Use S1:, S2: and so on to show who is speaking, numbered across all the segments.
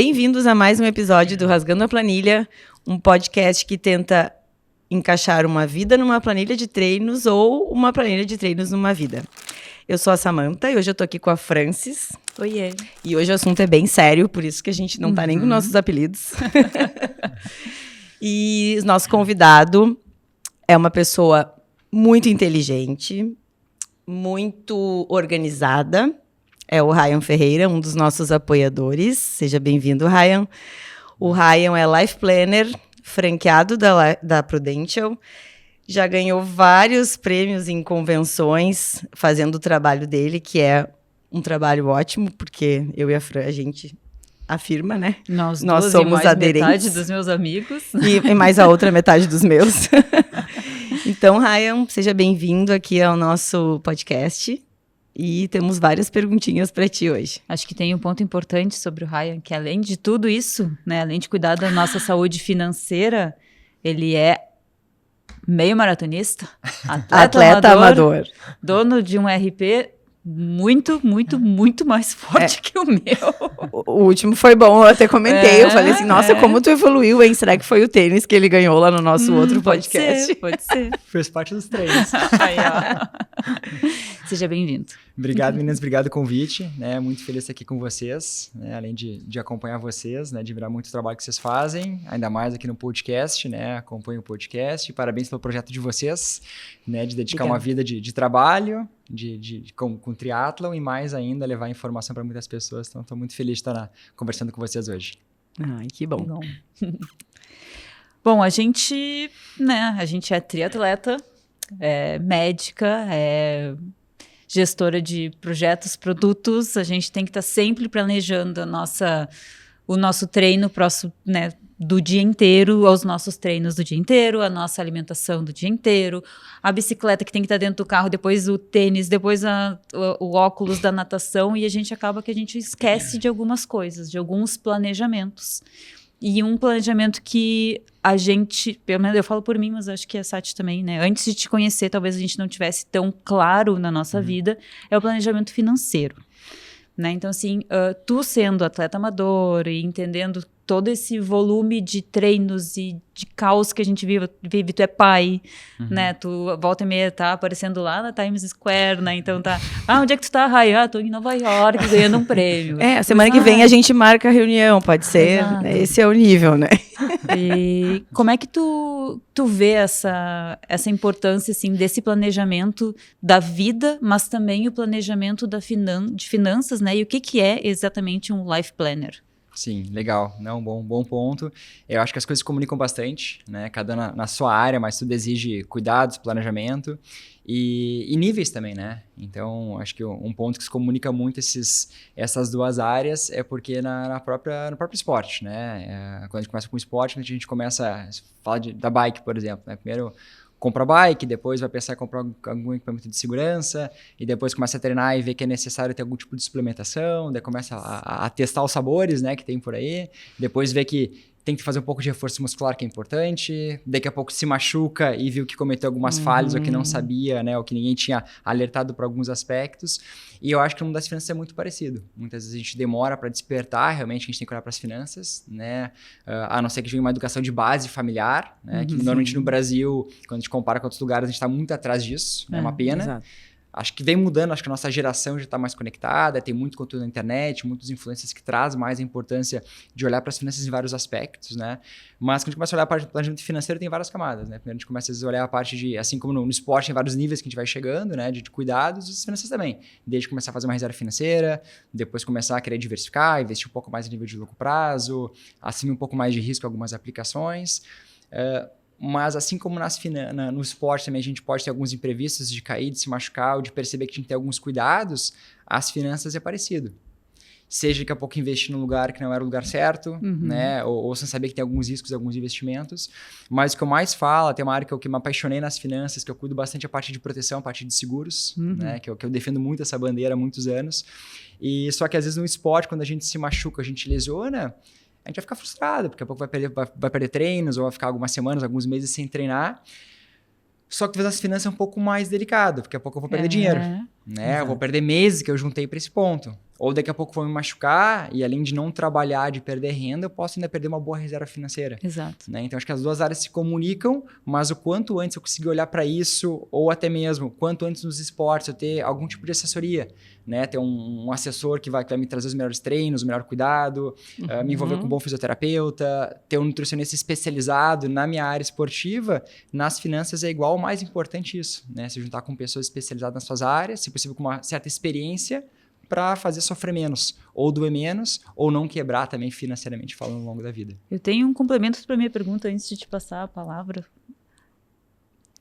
S1: Bem-vindos a mais um episódio do Rasgando a Planilha, um podcast que tenta encaixar uma vida numa planilha de treinos ou uma planilha de treinos numa vida. Eu sou a Samantha e hoje eu tô aqui com a Francis.
S2: Oiê.
S1: E hoje o assunto é bem sério, por isso que a gente não tá nem com nossos apelidos. E o nosso convidado é uma pessoa muito inteligente, muito organizada. É o Ryan Ferreira, um dos nossos apoiadores. Seja bem-vindo, Ryan. O Ryan é Life Planner, franqueado da Prudential. Já ganhou vários prêmios em convenções fazendo o trabalho dele, que é um trabalho ótimo, porque eu e a Fran, a gente afirma, né?
S2: Nós
S1: somos
S2: mais
S1: aderentes.
S2: Metade dos meus amigos.
S1: E mais a outra metade dos meus. Então, Ryan, seja bem-vindo aqui ao nosso podcast. E temos várias perguntinhas para ti hoje.
S2: Acho que tem um ponto importante sobre o Ryan, que além de tudo isso, né, além de cuidar da nossa saúde financeira, ele é meio maratonista,
S1: atleta amador,
S2: dono de um RP muito mais forte que o meu.
S1: O último foi bom, eu até comentei, eu falei assim, nossa, como tu evoluiu, hein? Será que foi o tênis que ele ganhou lá no nosso outro podcast?
S2: Pode ser.
S3: Fez parte dos treinos.
S2: Aí, ó. Seja bem-vindo.
S3: Obrigado, meninas, obrigado pelo convite, né? Muito feliz de estar aqui com vocês, né? Além de acompanhar vocês, né? De virar muito o trabalho que vocês fazem, ainda mais aqui no podcast, né? Acompanho o podcast, parabéns pelo projeto de vocês, né? De dedicar uma vida de trabalho, com triatlon e mais ainda levar informação para muitas pessoas, então estou muito feliz de estar conversando com vocês hoje.
S1: Ai, que bom.
S2: Bom, a gente é triatleta, é médica, é gestora de projetos, produtos, a gente tem que estar sempre planejando o nosso treino próximo, né, do dia inteiro, os nossos treinos do dia inteiro, a nossa alimentação do dia inteiro, a bicicleta que tem que estar dentro do carro, depois o tênis, depois o óculos da natação, e a gente acaba que a gente esquece de algumas coisas, de alguns planejamentos. E um planejamento que a gente, pelo menos eu falo por mim, mas acho que a Sati também, né? Antes de te conhecer, talvez a gente não tivesse tão claro na nossa vida, é o planejamento financeiro, né? Então, assim, tu sendo atleta amador e entendendo todo esse volume de treinos e de caos que a gente vive, tu é pai, né? Tu volta e meia tá aparecendo lá na Times Square, né? Então tá, onde é que tu tá, Ryan? Tô em Nova York ganhando um prêmio.
S1: A semana que vem a gente marca a reunião, pode ser?
S2: Exato.
S1: Esse é o nível, né?
S2: E como é que tu vê essa importância, assim, desse planejamento da vida, mas também o planejamento de finanças, né? E o que é exatamente um life planner?
S3: Sim, legal. Não, bom ponto. Eu acho que as coisas se comunicam bastante, né? Cada um na sua área, mas tudo exige cuidados, planejamento e níveis também, né? Então, acho que um ponto que se comunica muito essas duas áreas é porque no próprio esporte, né? Quando a gente começa com o esporte, a gente começa a falar da bike, por exemplo, né? Primeiro compra a bike, depois vai pensar em comprar algum equipamento de segurança, e depois começa a treinar e ver que é necessário ter algum tipo de suplementação, daí começa a testar os sabores, né, que tem por aí, depois vê que tem que fazer um pouco de reforço muscular, que é importante, daqui a pouco se machuca e viu que cometeu algumas falhas, ou que não sabia, né, ou que ninguém tinha alertado para alguns aspectos, e eu acho que no mundo das finanças é muito parecido. Muitas vezes a gente demora para despertar, realmente a gente tem que olhar para as finanças, né, a não ser que venha uma educação de base familiar, né, que normalmente no Brasil, quando a gente compara com outros lugares, a gente está muito atrás disso, é uma pena.
S1: Exato.
S3: Acho que vem mudando, acho que a nossa geração já está mais conectada, tem muito conteúdo na internet, muitos influencers que trazem mais a importância de olhar para as finanças em vários aspectos, né? Mas quando a gente começa a olhar a parte do planejamento financeiro, tem várias camadas, né? Primeiro a gente começa a olhar a parte de, assim como no esporte, tem vários níveis que a gente vai chegando, né? De cuidados, as finanças também. Desde começar a fazer uma reserva financeira, depois começar a querer diversificar, investir um pouco mais em nível de longo prazo, assumir um pouco mais de risco em algumas aplicações. Mas assim como no esporte também a gente pode ter alguns imprevistos de cair, de se machucar, ou de perceber que a gente tem alguns cuidados, as finanças é parecido. Seja daqui a pouco investir num lugar que não era o lugar certo, né? Ou sem saber que tem alguns riscos, alguns investimentos. Mas o que eu mais falo, tem uma área que eu me apaixonei nas finanças, que eu cuido bastante a parte de proteção, a parte de seguros, né? Que eu defendo muito essa bandeira há muitos anos. E só que às vezes no esporte, quando a gente se machuca, a gente lesiona, a gente vai ficar frustrado, porque daqui a pouco vai perder treinos, ou vai ficar algumas semanas, alguns meses sem treinar. Só que talvez as finanças é um pouco mais delicado, porque daqui a pouco eu vou perder dinheiro, né? Eu vou perder meses que eu juntei para esse ponto. Ou daqui a pouco vou me machucar e além de não trabalhar, de perder renda, eu posso ainda perder uma boa reserva financeira.
S2: Exato.
S3: Né? Então, acho que as duas áreas se comunicam, mas o quanto antes eu conseguir olhar para isso, ou até mesmo, quanto antes nos esportes eu ter algum tipo de assessoria, né? Ter um assessor que vai me trazer os melhores treinos, o melhor cuidado, me envolver com um bom fisioterapeuta, ter um nutricionista especializado na minha área esportiva, nas finanças é igual, o mais importante isso, né? Se juntar com pessoas especializadas nas suas áreas, se possível com uma certa experiência, para fazer sofrer menos, ou doer menos, ou não quebrar também financeiramente falando ao longo da vida.
S2: Eu tenho um complemento para minha pergunta antes de te passar a palavra.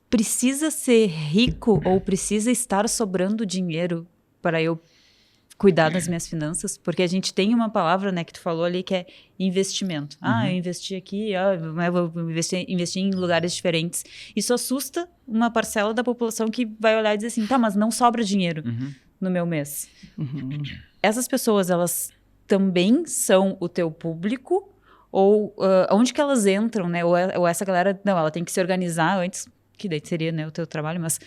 S2: Precisa ser rico ou precisa estar sobrando dinheiro para eu cuidar das minhas finanças? Porque a gente tem uma palavra, né, que tu falou ali, que é investimento. Eu investi aqui, vou investir em lugares diferentes. Isso assusta uma parcela da população que vai olhar e dizer assim, tá, mas não sobra dinheiro no meu mês. Essas pessoas, elas também são o teu público? Ou onde que elas entram, né? Ou essa galera, não, ela tem que se organizar antes, que daí seria, né, o teu trabalho, mas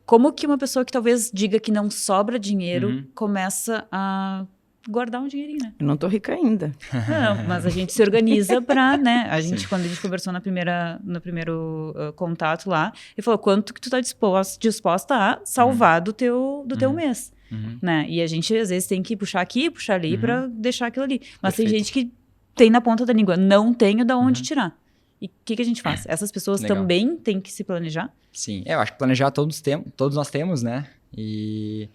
S2: como que uma pessoa que talvez diga que não sobra dinheiro começa a guardar um dinheirinho, né?
S1: Eu não tô rica ainda.
S2: Não, mas a gente se organiza pra, né? Quando a gente conversou no primeiro contato lá, ele falou quanto que tu tá disposta a salvar do teu mês, né? E a gente, às vezes, tem que puxar aqui, puxar ali pra deixar aquilo ali. Mas tem gente que tem na ponta da língua, não tenho de onde tirar. E o que a gente faz? Essas pessoas também têm que se planejar?
S3: Sim, eu acho que planejar todos nós temos, né? E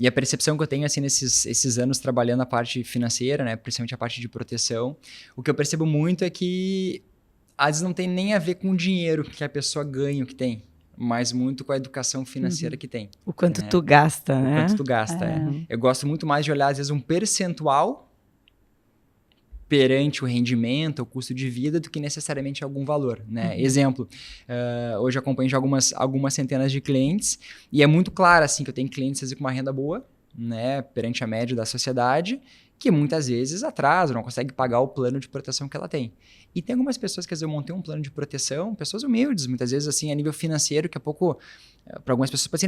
S3: a percepção que eu tenho, assim, nesses anos trabalhando a parte financeira, né? Principalmente a parte de proteção, o que eu percebo muito é que às vezes não tem nem a ver com o dinheiro que a pessoa ganha, o que tem, mas muito com a educação financeira que tem.
S1: O quanto tu gasta, né?
S3: O quanto tu gasta, Eu gosto muito mais de olhar, às vezes, um percentual perante o rendimento, o custo de vida, do que necessariamente algum valor, né? Exemplo, hoje eu acompanho já algumas centenas de clientes e é muito claro, assim, que eu tenho clientes às vezes, com uma renda boa, né, perante a média da sociedade, que muitas vezes atrasam, não consegue pagar o plano de proteção que ela tem. E tem algumas pessoas que às vezes eu montei um plano de proteção, pessoas humildes, muitas vezes assim, a nível financeiro, que a pouco, para algumas pessoas, assim,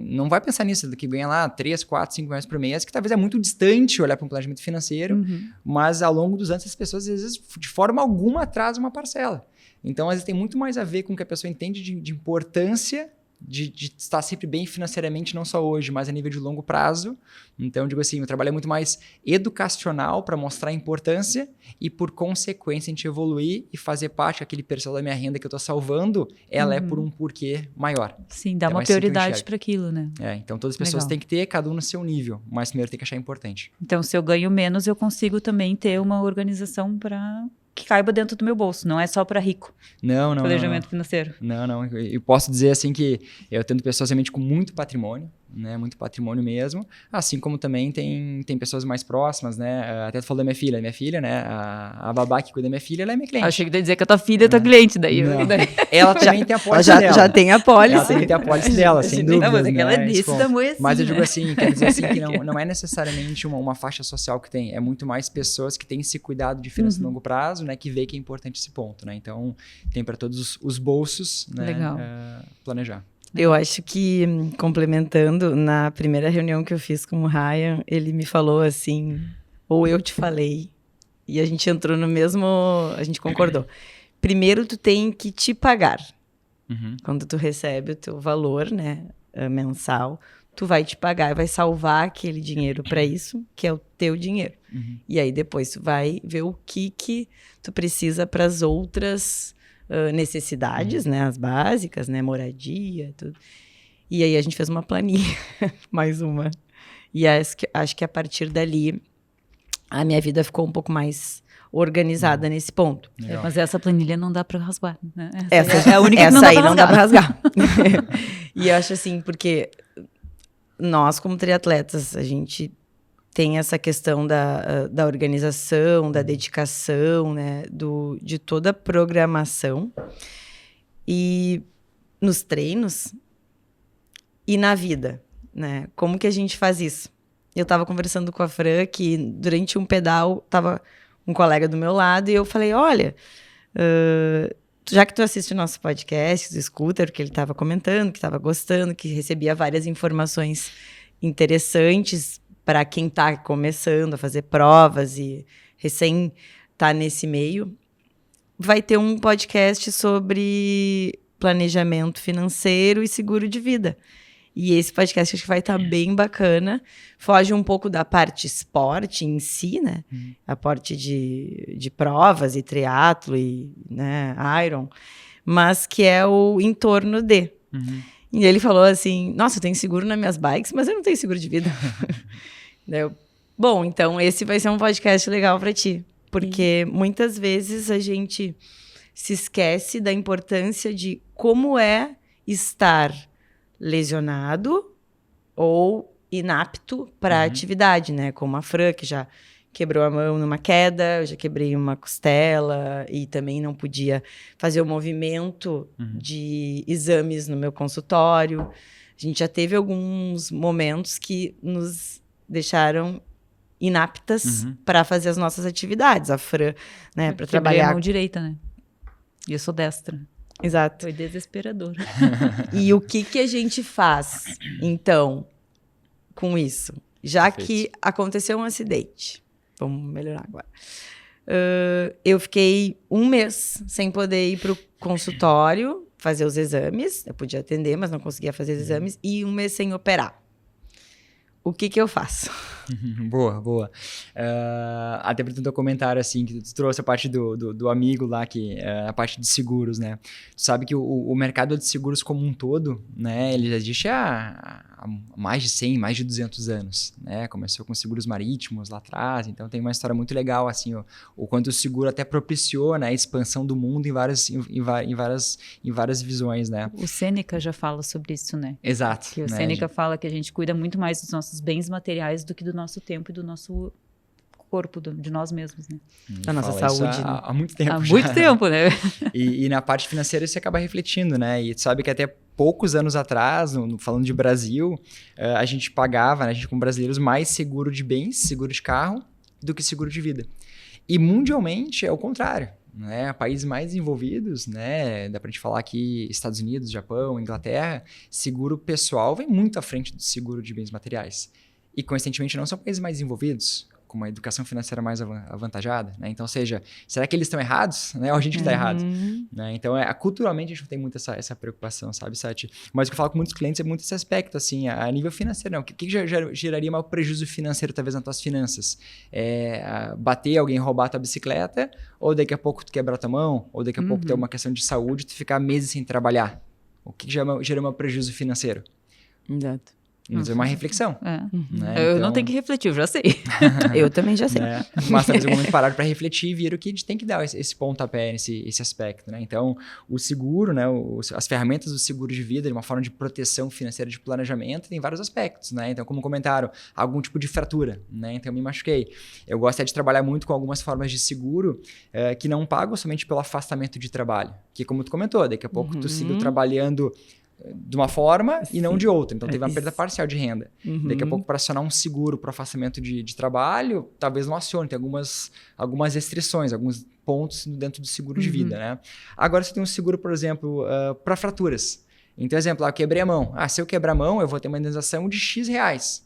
S3: não vai pensar nisso, do que ganha lá 3, 4, 5 reais por mês, que talvez é muito distante olhar para um planejamento financeiro, mas ao longo dos anos as pessoas, às vezes, de forma alguma, atrasam uma parcela. Então, às vezes, tem muito mais a ver com o que a pessoa entende de importância de estar sempre bem financeiramente, não só hoje, mas a nível de longo prazo. Então, digo assim, o trabalho é muito mais educacional para mostrar a importância e, por consequência, a gente evoluir e fazer parte daquele percentual da minha renda que eu estou salvando, ela é por um porquê maior.
S2: Sim, dá uma prioridade para aquilo, né?
S3: Então, todas as pessoas têm que ter, cada um no seu nível, mas primeiro tem que achar importante.
S2: Então, se eu ganho menos, eu consigo também ter uma organização para que caiba dentro do meu bolso, não é só para rico.
S3: Não.
S2: Planejamento financeiro.
S3: Não. Eu posso dizer assim que eu tendo pessoas realmente com muito patrimônio, né? Muito patrimônio mesmo, assim como também tem pessoas mais próximas, né? Até tu falou da minha filha. Minha filha, né? A babá que cuida da minha filha, ela é minha cliente.
S2: Eu achei que ia dizer que a tua filha é tua cliente, daí.
S3: Ela também tem a pólice dela.
S1: Já tem a pólice.
S3: Ela também tem a pólice dela, sem dúvida.
S2: Mas ela é desse tamanho assim.
S3: Mas eu digo assim, quer dizer assim, que não é necessariamente uma faixa social que tem, é muito mais pessoas que têm esse cuidado de finanças a longo prazo, né? Que vê que é importante esse ponto, né? Então, tem para todos os bolsos, né?
S2: Legal.
S3: Planejar.
S1: Eu acho que, complementando, na primeira reunião que eu fiz com o Ryan, ele me falou assim, ou eu te falei, e a gente entrou no mesmo, a gente concordou. Primeiro, tu tem que te pagar. Quando tu recebe o teu valor, né, mensal, tu vai te pagar, vai salvar aquele dinheiro para isso, que é o teu dinheiro. E aí, depois, tu vai ver o que tu precisa para as outras necessidades, né, as básicas, né, moradia, tudo. E aí a gente fez uma planilha, mais uma. E acho que a partir dali a minha vida ficou um pouco mais organizada nesse ponto.
S2: Mas essa planilha não dá para rasgar, né?
S1: Essa
S2: é a única que
S1: não dá para rasgar. E eu acho assim, porque nós como triatletas, a gente tem essa questão da organização, da dedicação, né, de toda a programação. E nos treinos e na vida, né? Como que a gente faz isso? Eu estava conversando com a Fran que durante um pedal estava um colega do meu lado e eu falei, olha, já que tu assiste o nosso podcast, do Scooter, que ele estava comentando, que estava gostando, que recebia várias informações interessantes para quem está começando a fazer provas e recém está nesse meio, vai ter um podcast sobre planejamento financeiro e seguro de vida. E esse podcast acho que vai estar bem bacana. Foge um pouco da parte esporte em si, né? A parte de provas e triatlo e, né, Iron. Mas que é o entorno de. E ele falou assim, nossa, eu tenho seguro nas minhas bikes, mas eu não tenho seguro de vida. Bom, então esse vai ser um podcast legal para ti. Porque muitas vezes a gente se esquece da importância de como é estar lesionado ou inapto para a atividade, né? Como a Fran, que já quebrou a mão numa queda, eu já quebrei uma costela e também não podia fazer o movimento de exames no meu consultório. A gente já teve alguns momentos que nos deixaram inaptas para fazer as nossas atividades. A Fran, né, para trabalhar.
S2: a mão direita, né? E eu sou destra.
S1: Exato.
S2: Foi desesperador.
S1: E o que a gente faz, então, com isso? Já que aconteceu um acidente, vamos melhorar agora. Eu fiquei 1 mês sem poder ir para o consultório fazer os exames. Eu podia atender, mas não conseguia fazer os exames. E 1 mês sem operar. O que eu faço?
S3: Boa. Até para o teu comentário, assim, que tu trouxe a parte do amigo lá, que a parte de seguros, né? Tu sabe que o mercado de seguros como um todo, né? Ele já existe há mais de 100, mais de 200 anos, né? Começou com seguros marítimos lá atrás, então tem uma história muito legal, assim, o quanto o seguro até propiciou, né, a expansão do mundo em várias visões, né?
S2: O Sêneca já fala sobre isso, né?
S3: Exato.
S2: Que o Sêneca fala que a gente cuida muito mais dos nossos bens materiais do que do nosso tempo e do nosso corpo, de nós mesmos, né?
S1: Da nossa saúde.
S3: Há muito tempo.
S2: Há muito tempo, né?
S3: E na parte financeira isso acaba refletindo, né? E tu sabe que até poucos anos atrás, falando de Brasil, a gente pagava, né, a gente como brasileiros, mais seguro de bens, seguro de carro, do que seguro de vida. E mundialmente é o contrário. Né, países mais envolvidos, né, dá pra gente falar aqui Estados Unidos, Japão, Inglaterra, seguro pessoal vem muito à frente do seguro de bens materiais. E, coincidentemente, não são países mais envolvidos, com uma educação financeira mais avantajada, né? Então, ou seja, será que eles estão errados? Né? Ou a gente que está errado? Né? Então, culturalmente, a gente não tem muito essa preocupação, sabe, Sati? Mas o que eu falo com muitos clientes é muito esse aspecto, assim, a nível financeiro. Não. O que geraria maior prejuízo financeiro, talvez, nas tuas finanças? Bater alguém, roubar a tua bicicleta, ou daqui a pouco tu quebrar a tua mão, ou daqui a pouco ter uma questão de saúde, tu ficar meses sem trabalhar. O que gera maior prejuízo financeiro?
S1: Exato.
S3: Mas é uma reflexão. Né?
S2: Eu não tenho que refletir, eu já sei.
S1: Eu também já sei.
S3: Né? Mas talvez é um momento parar para refletir e ver o que a gente tem que dar esse pontapé nesse aspecto. Né? Então, o seguro, né? As ferramentas do seguro de vida, de uma forma de proteção financeira, de planejamento, tem vários aspectos. Né? Então, como comentaram, algum tipo de fratura. Né? Então, eu me machuquei. Eu gosto de trabalhar muito com algumas formas de seguro que não pagam somente pelo afastamento de trabalho. Que, como tu comentou, daqui a pouco tu siga trabalhando de uma forma e não de outra. Então, teve uma perda parcial de renda. Daqui a pouco, para acionar um seguro para afastamento de trabalho, talvez não acione. Tem algumas restrições, alguns pontos dentro do seguro de vida, né? Agora, você tem um seguro, por exemplo, para fraturas. Então, exemplo, eu quebrei a mão. Se eu quebrar a mão, eu vou ter uma indenização de X reais.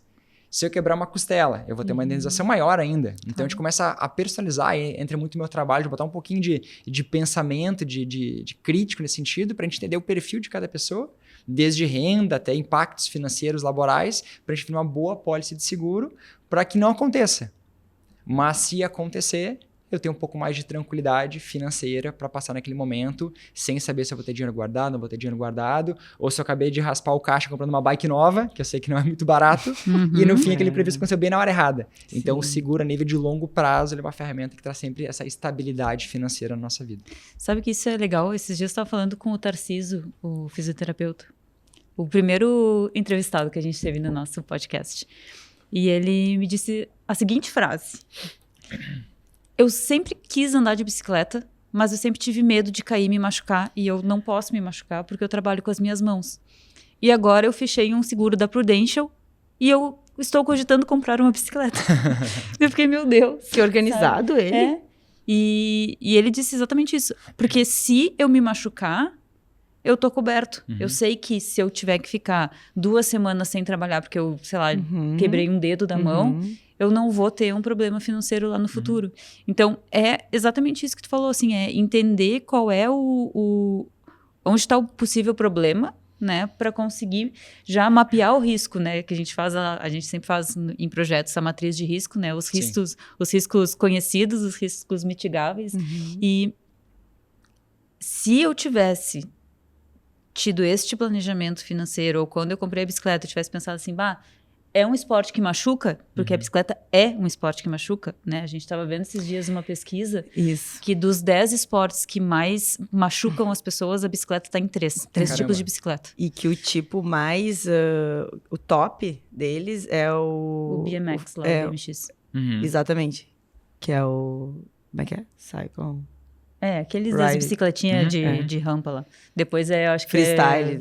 S3: Se eu quebrar uma costela, eu vou ter uma indenização maior ainda. Então, a gente começa a personalizar, entra muito no meu trabalho, de botar um pouquinho de pensamento, de crítico nesse sentido, para a gente entender o perfil de cada pessoa, desde renda até impactos financeiros, laborais, para a gente ter uma boa apólice de seguro, para que não aconteça. Mas se acontecer, eu tenho um pouco mais de tranquilidade financeira para passar naquele momento, sem saber se eu vou ter dinheiro guardado, não vou ter dinheiro guardado, ou se eu acabei de raspar o caixa comprando uma bike nova, que eu sei que não é muito barato, e no fim aquele prejuízo aconteceu bem na hora errada. Sim. Então, o seguro a nível de longo prazo, ele é uma ferramenta que traz sempre essa estabilidade financeira na nossa vida.
S2: Sabe que isso é legal? Esses dias eu estava falando com o Tarciso, o fisioterapeuta, o primeiro entrevistado que a gente teve no nosso podcast. E ele me disse a seguinte frase: eu sempre quis andar de bicicleta, mas eu sempre tive medo de cair e me machucar, e eu não posso me machucar porque eu trabalho com as minhas mãos. E agora eu fechei um seguro da Prudential e eu estou cogitando comprar uma bicicleta. Eu fiquei, meu Deus.
S1: Que organizado, sabe? Ele.
S2: E ele disse exatamente isso. Porque se eu me machucar, eu tô coberto. Eu sei que se eu tiver que ficar 2 semanas sem trabalhar porque eu, sei lá, quebrei um dedo da mão, eu não vou ter um problema financeiro lá no futuro. Então, é exatamente isso que tu falou, assim, é entender qual é onde está o possível problema, né, para conseguir já mapear o risco, né, que a gente sempre faz em projetos a matriz de risco, né, os riscos conhecidos, os riscos mitigáveis. E se eu tivesse tido este planejamento financeiro, ou quando eu comprei a bicicleta, eu tivesse pensado assim, é um esporte que machuca, porque a bicicleta é um esporte que machuca, né? A gente estava vendo esses dias uma pesquisa que dos 10 esportes que mais machucam as pessoas, a bicicleta está em 3 tipos de bicicleta.
S1: E que o tipo mais, o top deles é o
S2: BMX lá, o BMX.
S1: Exatamente. Que é o, como é que é? Cycle.
S2: Aqueles das bicicletinhas de rampa lá. Depois acho que
S1: freestyle.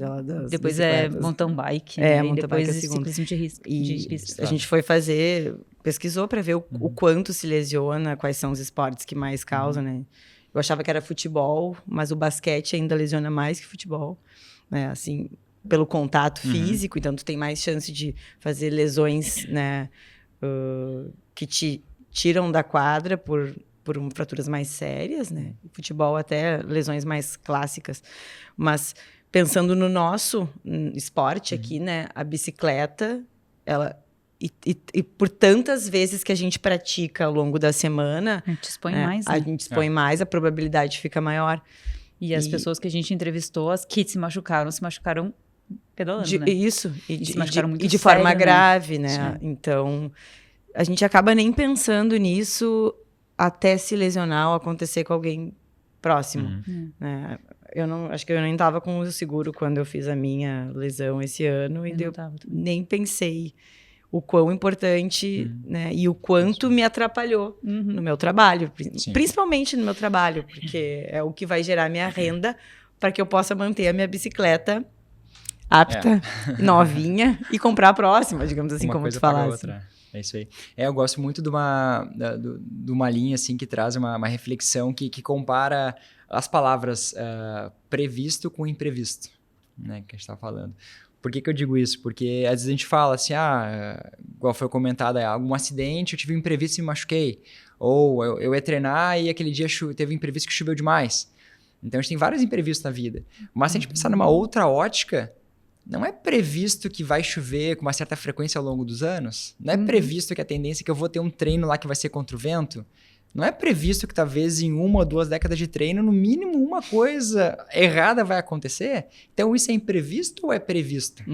S2: Depois mountain bike.
S1: Mountain
S2: depois
S1: bike é
S2: ciclismo de risco.
S1: A gente foi pesquisou para ver o quanto se lesiona, quais são os esportes que mais causam, né? Eu achava que era futebol, mas o basquete ainda lesiona mais que futebol, né? Assim, pelo contato físico, então tu tem mais chance de fazer lesões, né? Que te tiram da quadra por fraturas mais sérias, né? Futebol até lesões mais clássicas. Mas pensando no nosso esporte aqui, né? A bicicleta, ela... E por tantas vezes que a gente pratica ao longo da semana...
S2: A gente expõe mais, né?
S1: A gente expõe mais, a probabilidade fica maior.
S2: E as pessoas que a gente entrevistou, as que se machucaram pedalando, né?
S1: Isso.
S2: Se machucaram muito
S1: de
S2: sério,
S1: forma grave, né?
S2: Sim.
S1: Então, a gente acaba nem pensando nisso até se lesionar ou acontecer com alguém próximo. Né? Acho que eu nem estava com o seguro quando eu fiz a minha lesão esse ano. E eu nem pensei o quão importante, né? E o quanto me atrapalhou no meu trabalho. Principalmente no meu trabalho, porque é o que vai gerar minha renda para que eu possa manter a minha bicicleta apta, novinha, e comprar a próxima, digamos assim, como tu falasse.
S3: É isso aí. Eu gosto muito de uma linha assim, que traz uma reflexão que compara as palavras previsto com imprevisto, né, que a gente está falando. Por que eu digo isso? Porque às vezes a gente fala assim, igual foi comentado, algum acidente, eu tive um imprevisto e me machuquei. Ou eu ia treinar e aquele dia teve um imprevisto que choveu demais. Então a gente tem vários imprevistos na vida. Mas se a gente pensar numa outra ótica, não é previsto que vai chover com uma certa frequência ao longo dos anos? Não é previsto que a tendência é que eu vou ter um treino lá que vai ser contra o vento? Não é previsto que talvez em 1 ou 2 décadas de treino, no mínimo uma coisa errada vai acontecer? Então isso é imprevisto ou é previsto?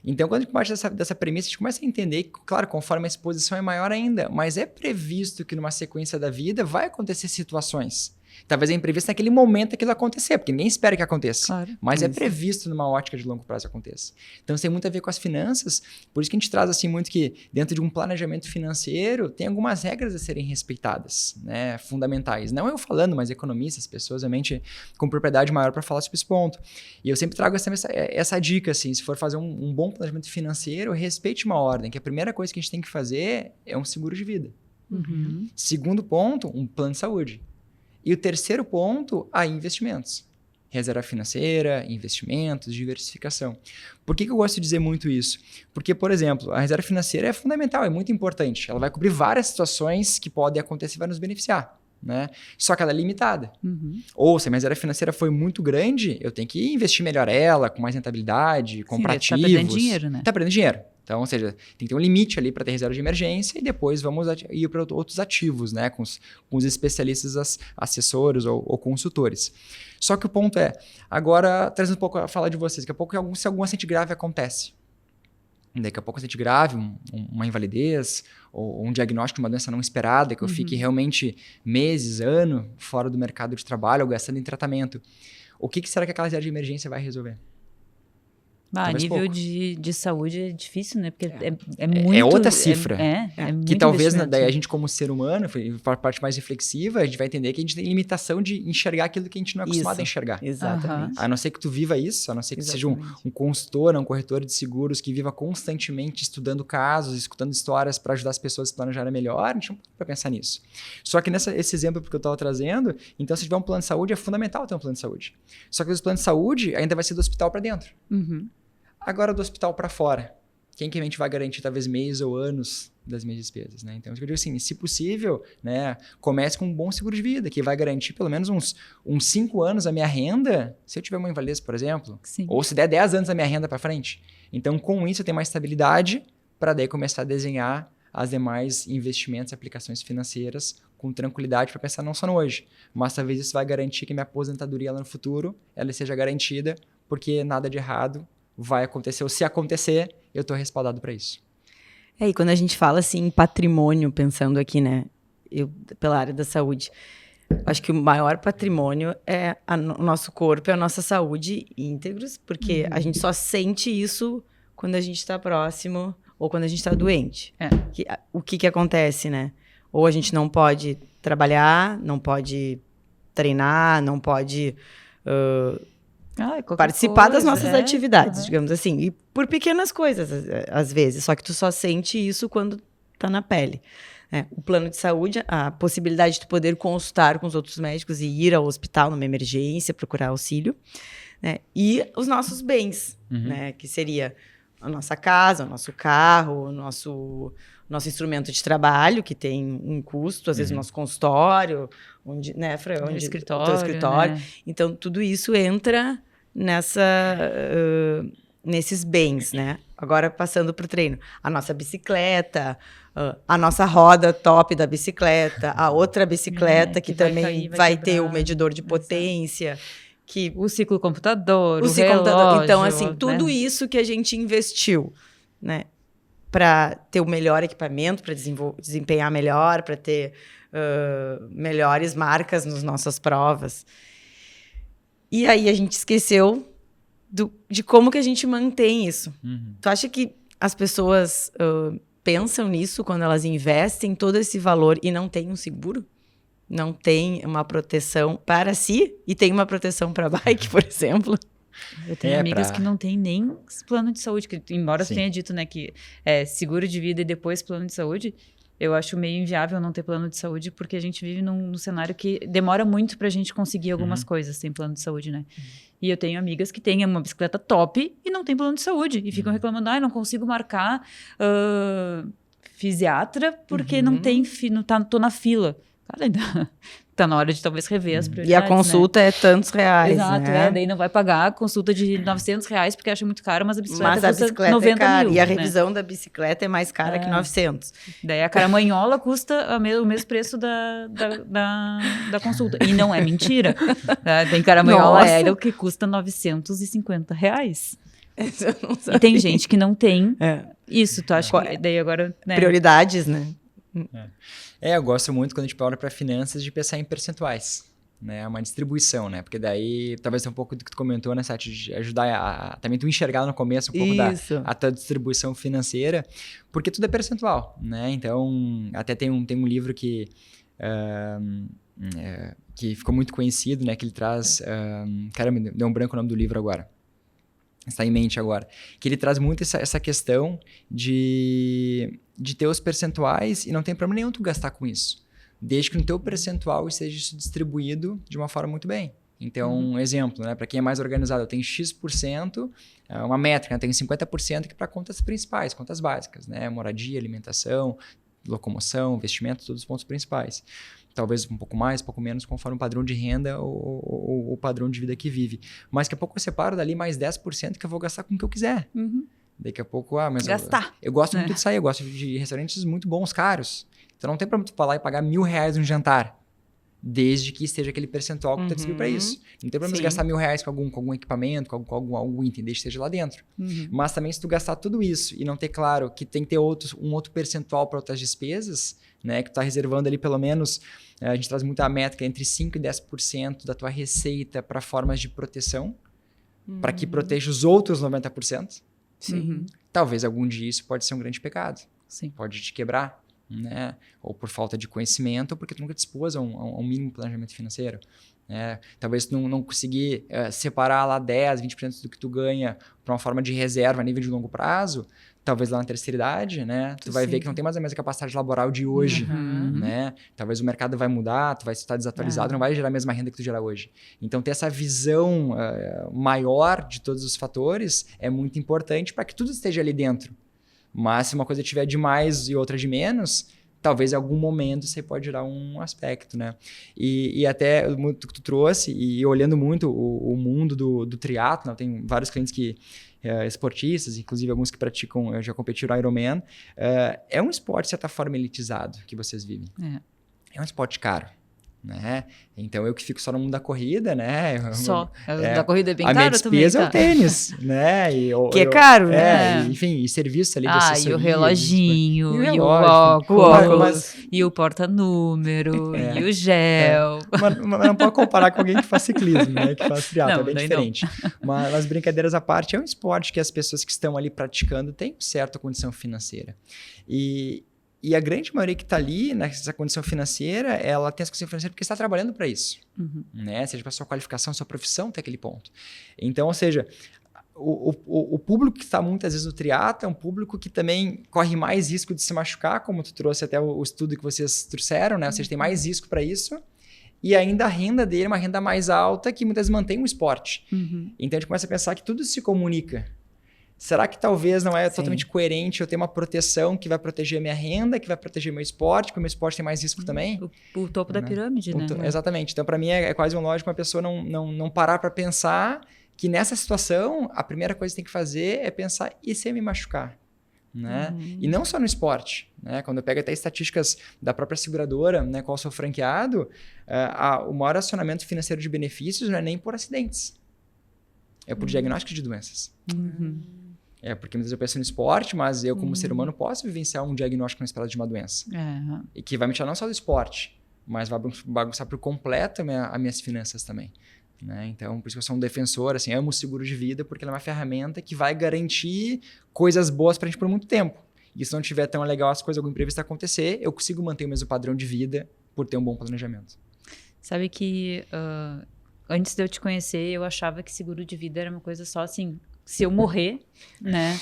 S3: Então quando a gente parte dessa premissa, a gente começa a entender que, claro, conforme a exposição é maior ainda, mas é previsto que numa sequência da vida vai acontecer situações. Talvez é imprevisto naquele momento aquilo acontecer, porque ninguém espera que aconteça.
S2: Claro,
S3: mas é previsto numa ótica de longo prazo que aconteça. Então, isso tem muito a ver com as finanças. Por isso que a gente traz assim muito que dentro de um planejamento financeiro tem algumas regras a serem respeitadas, né, fundamentais. Não eu falando, mas economistas, pessoas realmente com propriedade maior para falar sobre esse ponto. E eu sempre trago essa dica, assim, se for fazer um bom planejamento financeiro, respeite uma ordem, que a primeira coisa que a gente tem que fazer é um seguro de vida. Segundo ponto, um plano de saúde. E o terceiro ponto, investimentos. Reserva financeira, investimentos, diversificação. Por que eu gosto de dizer muito isso? Porque, por exemplo, a reserva financeira é fundamental, é muito importante. Ela vai cobrir várias situações que podem acontecer e vai nos beneficiar, né? Só que ela é limitada. Ou se a minha reserva financeira foi muito grande, eu tenho que investir melhor ela, com mais rentabilidade, comprar ativos.
S2: Tá perdendo dinheiro, né?
S3: Tá perdendo dinheiro. Então, ou seja, tem que ter um limite ali para ter reserva de emergência e depois vamos ir para outros ativos, né? Com os especialistas, assessores ou consultores. Só que o ponto é, agora trazendo um pouco a fala de vocês, daqui a pouco se algum acidente grave acontece, daqui a pouco um acidente grave, uma invalidez ou um diagnóstico de uma doença não esperada, que eu fique realmente meses, ano fora do mercado de trabalho ou gastando em tratamento, o que será que aquela reserva de emergência vai resolver? Talvez
S2: nível
S3: pouco.
S2: de saúde é difícil, né? Porque é muito...
S3: É outra cifra.
S2: É muito
S3: Que talvez,
S2: investimento.
S3: daí a gente como ser humano, para a parte mais reflexiva, a gente vai entender que a gente tem limitação de enxergar aquilo que a gente não é acostumado a enxergar.
S1: Exatamente.
S3: A não ser que tu viva isso, a não ser que tu seja
S1: Exatamente.
S3: um consultor, um corretor de seguros que viva constantemente estudando casos, escutando histórias para ajudar as pessoas a se planejarem melhor, a gente não pode pensar nisso. Só que esse exemplo que eu estava trazendo, então se tiver um plano de saúde, é fundamental ter um plano de saúde. Só que os planos de saúde ainda vai ser do hospital para dentro.
S2: Uhum.
S3: Agora do hospital para fora. Quem que a gente vai garantir talvez meses ou anos das minhas despesas, né? Então, eu digo assim, se possível, né, comece com um bom seguro de vida, que vai garantir pelo menos uns 5 anos a minha renda, se eu tiver uma invalidez, por exemplo.
S2: Sim.
S3: Ou se der 10 anos a minha renda para frente. Então, com isso, eu tenho mais estabilidade para daí começar a desenhar as demais investimentos e aplicações financeiras com tranquilidade para pensar não só no hoje, mas talvez isso vai garantir que minha aposentadoria lá no futuro, ela seja garantida, porque nada de errado vai acontecer, ou se acontecer, eu estou respaldado para isso.
S1: E quando a gente fala assim em patrimônio, pensando aqui, né, pela área da saúde, acho que o maior patrimônio é o nosso corpo e a nossa saúde íntegros, porque a gente só sente isso quando a gente está próximo ou quando a gente está doente. O que acontece, né? Ou a gente não pode trabalhar, não pode treinar, não pode participar das nossas atividades, digamos assim. E por pequenas coisas, às vezes. Só que tu só sente isso quando tá na pele. O plano de saúde, a possibilidade de tu poder consultar com os outros médicos e ir ao hospital numa emergência, procurar auxílio. Né? E os nossos bens, né? Que seria a nossa casa, o nosso carro, o nosso instrumento de trabalho, que tem um custo, às vezes o nosso consultório, onde, né, Fran? Onde,
S2: escritório,
S1: o teu escritório. Né? Então, tudo isso entra nesses bens, né? Agora, passando para o treino. A nossa bicicleta, a nossa roda top da bicicleta, a outra bicicleta que também vai ter o medidor de potência.
S2: O ciclocomputador, o relógio.
S1: Então, assim,
S2: né?
S1: tudo isso que a gente investiu, né? Para ter o melhor equipamento, para desempenhar melhor, para ter melhores marcas nas nossas provas. E aí a gente esqueceu de como que a gente mantém isso. Tu acha que as pessoas pensam nisso quando elas investem todo esse valor e não têm um seguro? Não tem uma proteção para si e tem uma proteção para a bike, por exemplo?
S2: Eu tenho amigas que não têm nem plano de saúde, que, embora você tenha dito, né, que é seguro de vida e depois plano de saúde, eu acho meio inviável não ter plano de saúde, porque a gente vive num cenário que demora muito pra gente conseguir algumas coisas sem plano de saúde, né? E eu tenho amigas que têm uma bicicleta top e não tem plano de saúde, e ficam reclamando, não consigo marcar fisiatra porque não tem, tô na fila. Cara, ainda tá na hora de talvez rever as prioridades,
S1: e a consulta é tantos reais,
S2: Exato,
S1: né?
S2: Daí não vai pagar a consulta de R$900 porque acha muito caro, mas a bicicleta custa 90
S1: é cara,
S2: mil.
S1: E a revisão da bicicleta é mais cara que 900.
S2: Daí a caramanhola custa o mesmo preço da consulta. E não é mentira. Tem caramanhola aérea que custa R$950. E tem gente que não tem isso, tu acha que daí agora... Né?
S1: Prioridades, né?
S3: Eu gosto muito quando a gente olha para finanças de pensar em percentuais, né? Uma distribuição, né? Porque daí, talvez um pouco do que tu comentou, né, Sati, de ajudar também tu enxergar no começo um pouco a tua distribuição financeira, porque tudo é percentual, né? Então, até tem um livro que ficou muito conhecido, né? Que ele traz... caramba, deu um branco o nome do livro agora. Está em mente agora, que ele traz muito essa questão de ter os percentuais e não tem problema nenhum tu gastar com isso, desde que no teu percentual esteja isso distribuído de uma forma muito bem. Então, um exemplo, né, para quem é mais organizado, eu tenho X%, uma métrica, né, tenho 50% que é para contas principais, contas básicas, né, moradia, alimentação, locomoção, investimento, todos os pontos principais. Talvez um pouco mais, um pouco menos, conforme o padrão de renda ou o padrão de vida que vive. Mas daqui a pouco eu separo dali mais 10% que eu vou gastar com o que eu quiser. Daqui a pouco, mas
S2: gastar.
S3: Eu gosto muito de sair, eu gosto de restaurantes muito bons, caros. Então não tem problema tu falar e pagar R$1.000 um jantar, desde que esteja aquele percentual que tu decidiu para isso. Não tem problema gastar R$1.000 com algum equipamento, com algum item, desde que esteja lá dentro. Mas também se tu gastar tudo isso e não ter claro que tem que ter um outro percentual para outras despesas, né, que tu está reservando ali pelo menos, a gente traz muita métrica, entre 5% e 10% da tua receita para formas de proteção, para que proteja os outros 90%,
S1: Sim.
S3: talvez algum dia isso pode ser um grande pecado.
S2: Sim.
S3: Pode te quebrar, né? Ou por falta de conhecimento, ou porque tu nunca dispôs a um mínimo planejamento financeiro. Né? Talvez tu não conseguir separar lá 10, 20% do que tu ganha para uma forma de reserva a nível de longo prazo, talvez lá na terceira idade, né? Tu vai ver que não tem mais a mesma capacidade laboral de hoje, né? Talvez o mercado vai mudar, tu vai estar desatualizado, não vai gerar a mesma renda que tu gera hoje. Então, ter essa visão maior de todos os fatores é muito importante para que tudo esteja ali dentro. Mas se uma coisa tiver de mais e outra de menos, talvez em algum momento isso aí pode gerar um aspecto, né? E até muito que tu trouxe, e olhando muito o mundo do triatlo, tem vários clientes que esportistas, inclusive alguns que praticam, já competiram Ironman, é um esporte de certa forma elitizado que vocês vivem. É um esporte caro. Né? Então eu que fico só no mundo da corrida, né?
S2: Da corrida é bem caro também.
S3: A minha despesa é o tênis, né?
S1: Que é caro, né?
S3: Enfim, e serviço ali de
S2: assessoria. E o reloginho,
S3: e
S2: o óculos, e o porta-número, e o gel.
S3: Mas não pode comparar com alguém que faz ciclismo, né? Que faz triatlo, é bem diferente. Mas brincadeiras à parte, é um esporte que as pessoas que estão ali praticando têm certa condição financeira. E a grande maioria que está ali, nessa condição financeira, ela tem essa condição financeira porque está trabalhando para isso. Né? Seja para sua qualificação, sua profissão até aquele ponto. Então, ou seja, o público que está muitas vezes no triatlo é um público que também corre mais risco de se machucar, como tu trouxe até o estudo que vocês trouxeram, né? Ou seja, tem mais risco para isso. E ainda a renda dele é uma renda mais alta que muitas vezes mantém o esporte. Então, a gente começa a pensar que tudo se comunica. Será que talvez não é totalmente coerente eu ter uma proteção que vai proteger a minha renda, que vai proteger meu esporte, porque o meu esporte tem mais risco também?
S2: O topo da pirâmide, né?
S3: Exatamente. Então, para mim, é quase um lógico uma pessoa não parar para pensar que nessa situação, a primeira coisa que tem que fazer é pensar, e se eu me machucar? Né? E não só no esporte. Né? Quando eu pego até estatísticas da própria seguradora, né, qual eu sou franqueado, o maior acionamento financeiro de benefícios não é nem por acidentes. É por diagnóstico de doenças. Porque muitas vezes eu penso no esporte, mas eu, como ser humano, posso vivenciar um diagnóstico inesperado de uma doença. E que vai me tirar não só do esporte, mas vai bagunçar por completo as minhas finanças também. Né? Então, por isso que eu sou um defensor, assim, amo o seguro de vida, porque ele é uma ferramenta que vai garantir coisas boas pra gente por muito tempo. E se não tiver tão legal as coisas, algum imprevisto acontecer, eu consigo manter o mesmo padrão de vida por ter um bom planejamento.
S2: Sabe que antes de eu te conhecer, eu achava que seguro de vida era uma coisa só assim... Se eu morrer, né?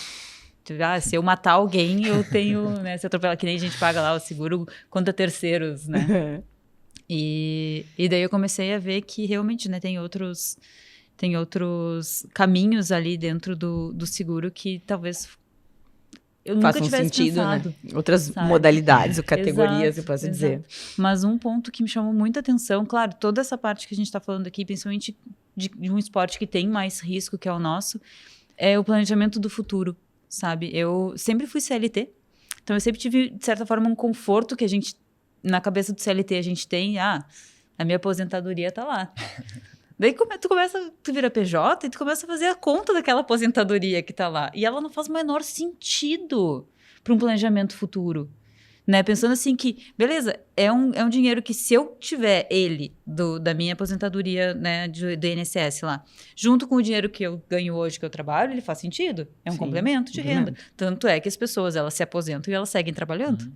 S2: Se eu matar alguém, eu tenho, né? Se eu atropelar, que nem a gente paga lá o seguro contra terceiros, né? E daí eu comecei a ver que realmente, né? Tem outros caminhos ali dentro do seguro que talvez eu nunca tivesse
S1: sentido,
S2: pensado.
S1: Né? Outras modalidades ou categorias, eu posso dizer.
S2: Mas um ponto que me chamou muita atenção, claro, toda essa parte que a gente está falando aqui, principalmente de um esporte que tem mais risco, que é o nosso, é o planejamento do futuro, sabe? Eu sempre fui CLT, então eu sempre tive, de certa forma, um conforto que a gente, na cabeça do CLT, a gente tem, a minha aposentadoria tá lá. Daí tu vira PJ e tu começa a fazer a conta daquela aposentadoria que tá lá. E ela não faz o menor sentido para um planejamento futuro. Né? Pensando assim que, beleza, é um dinheiro que se eu tiver ele, da minha aposentadoria, né, do INSS lá, junto com o dinheiro que eu ganho hoje, que eu trabalho, ele faz sentido. É um complemento de renda. Tanto é que as pessoas, elas se aposentam e elas seguem trabalhando.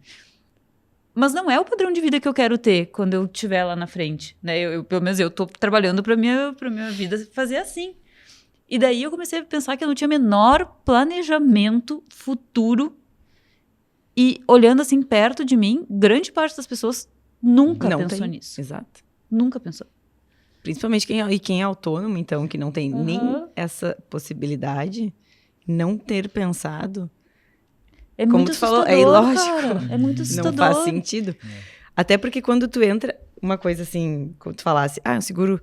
S2: Mas não é o padrão de vida que eu quero ter quando eu estiver lá na frente. Né? Pelo menos eu tô trabalhando pra minha vida fazer assim. E daí eu comecei a pensar que eu não tinha menor planejamento futuro. E olhando assim perto de mim, grande parte das pessoas nunca pensou nisso.
S1: Exato.
S2: Nunca pensou.
S1: Principalmente quem é autônomo, então, que não tem nem essa possibilidade, não ter pensado.
S2: É
S1: como
S2: muito
S1: tu falou,
S2: assustador,
S1: é ilógico.
S2: Cara. É muito assustador.
S1: Não faz sentido. Até porque quando tu entra, uma coisa assim, como tu falasse, um seguro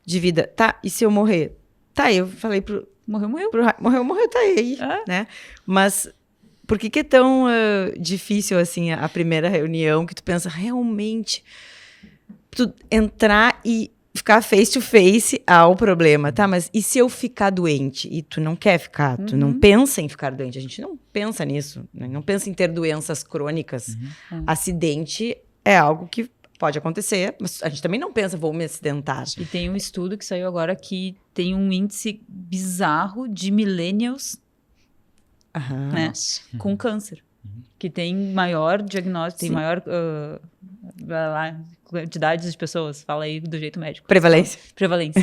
S1: de vida, tá, e se eu morrer? Tá, eu falei
S2: Morreu.
S1: Morreu, tá aí, né? Mas por que é tão difícil, assim, a primeira reunião, que tu pensa, realmente, tu entrar e ficar face to face ao problema, tá? Mas e se eu ficar doente? E tu não quer ficar, tu não pensa em ficar doente. A gente não pensa nisso, né? Não pensa em ter doenças crônicas. Acidente é algo que pode acontecer, mas a gente também não pensa, vou me acidentar.
S2: E tem um estudo que saiu agora que tem um índice bizarro de millennials, né,
S3: Nossa.
S2: com câncer. Que tem maior diagnóstico, tem
S1: Sim.
S2: maior quantidade de pessoas, fala aí do jeito médico.
S1: Prevalência.
S2: Prevalência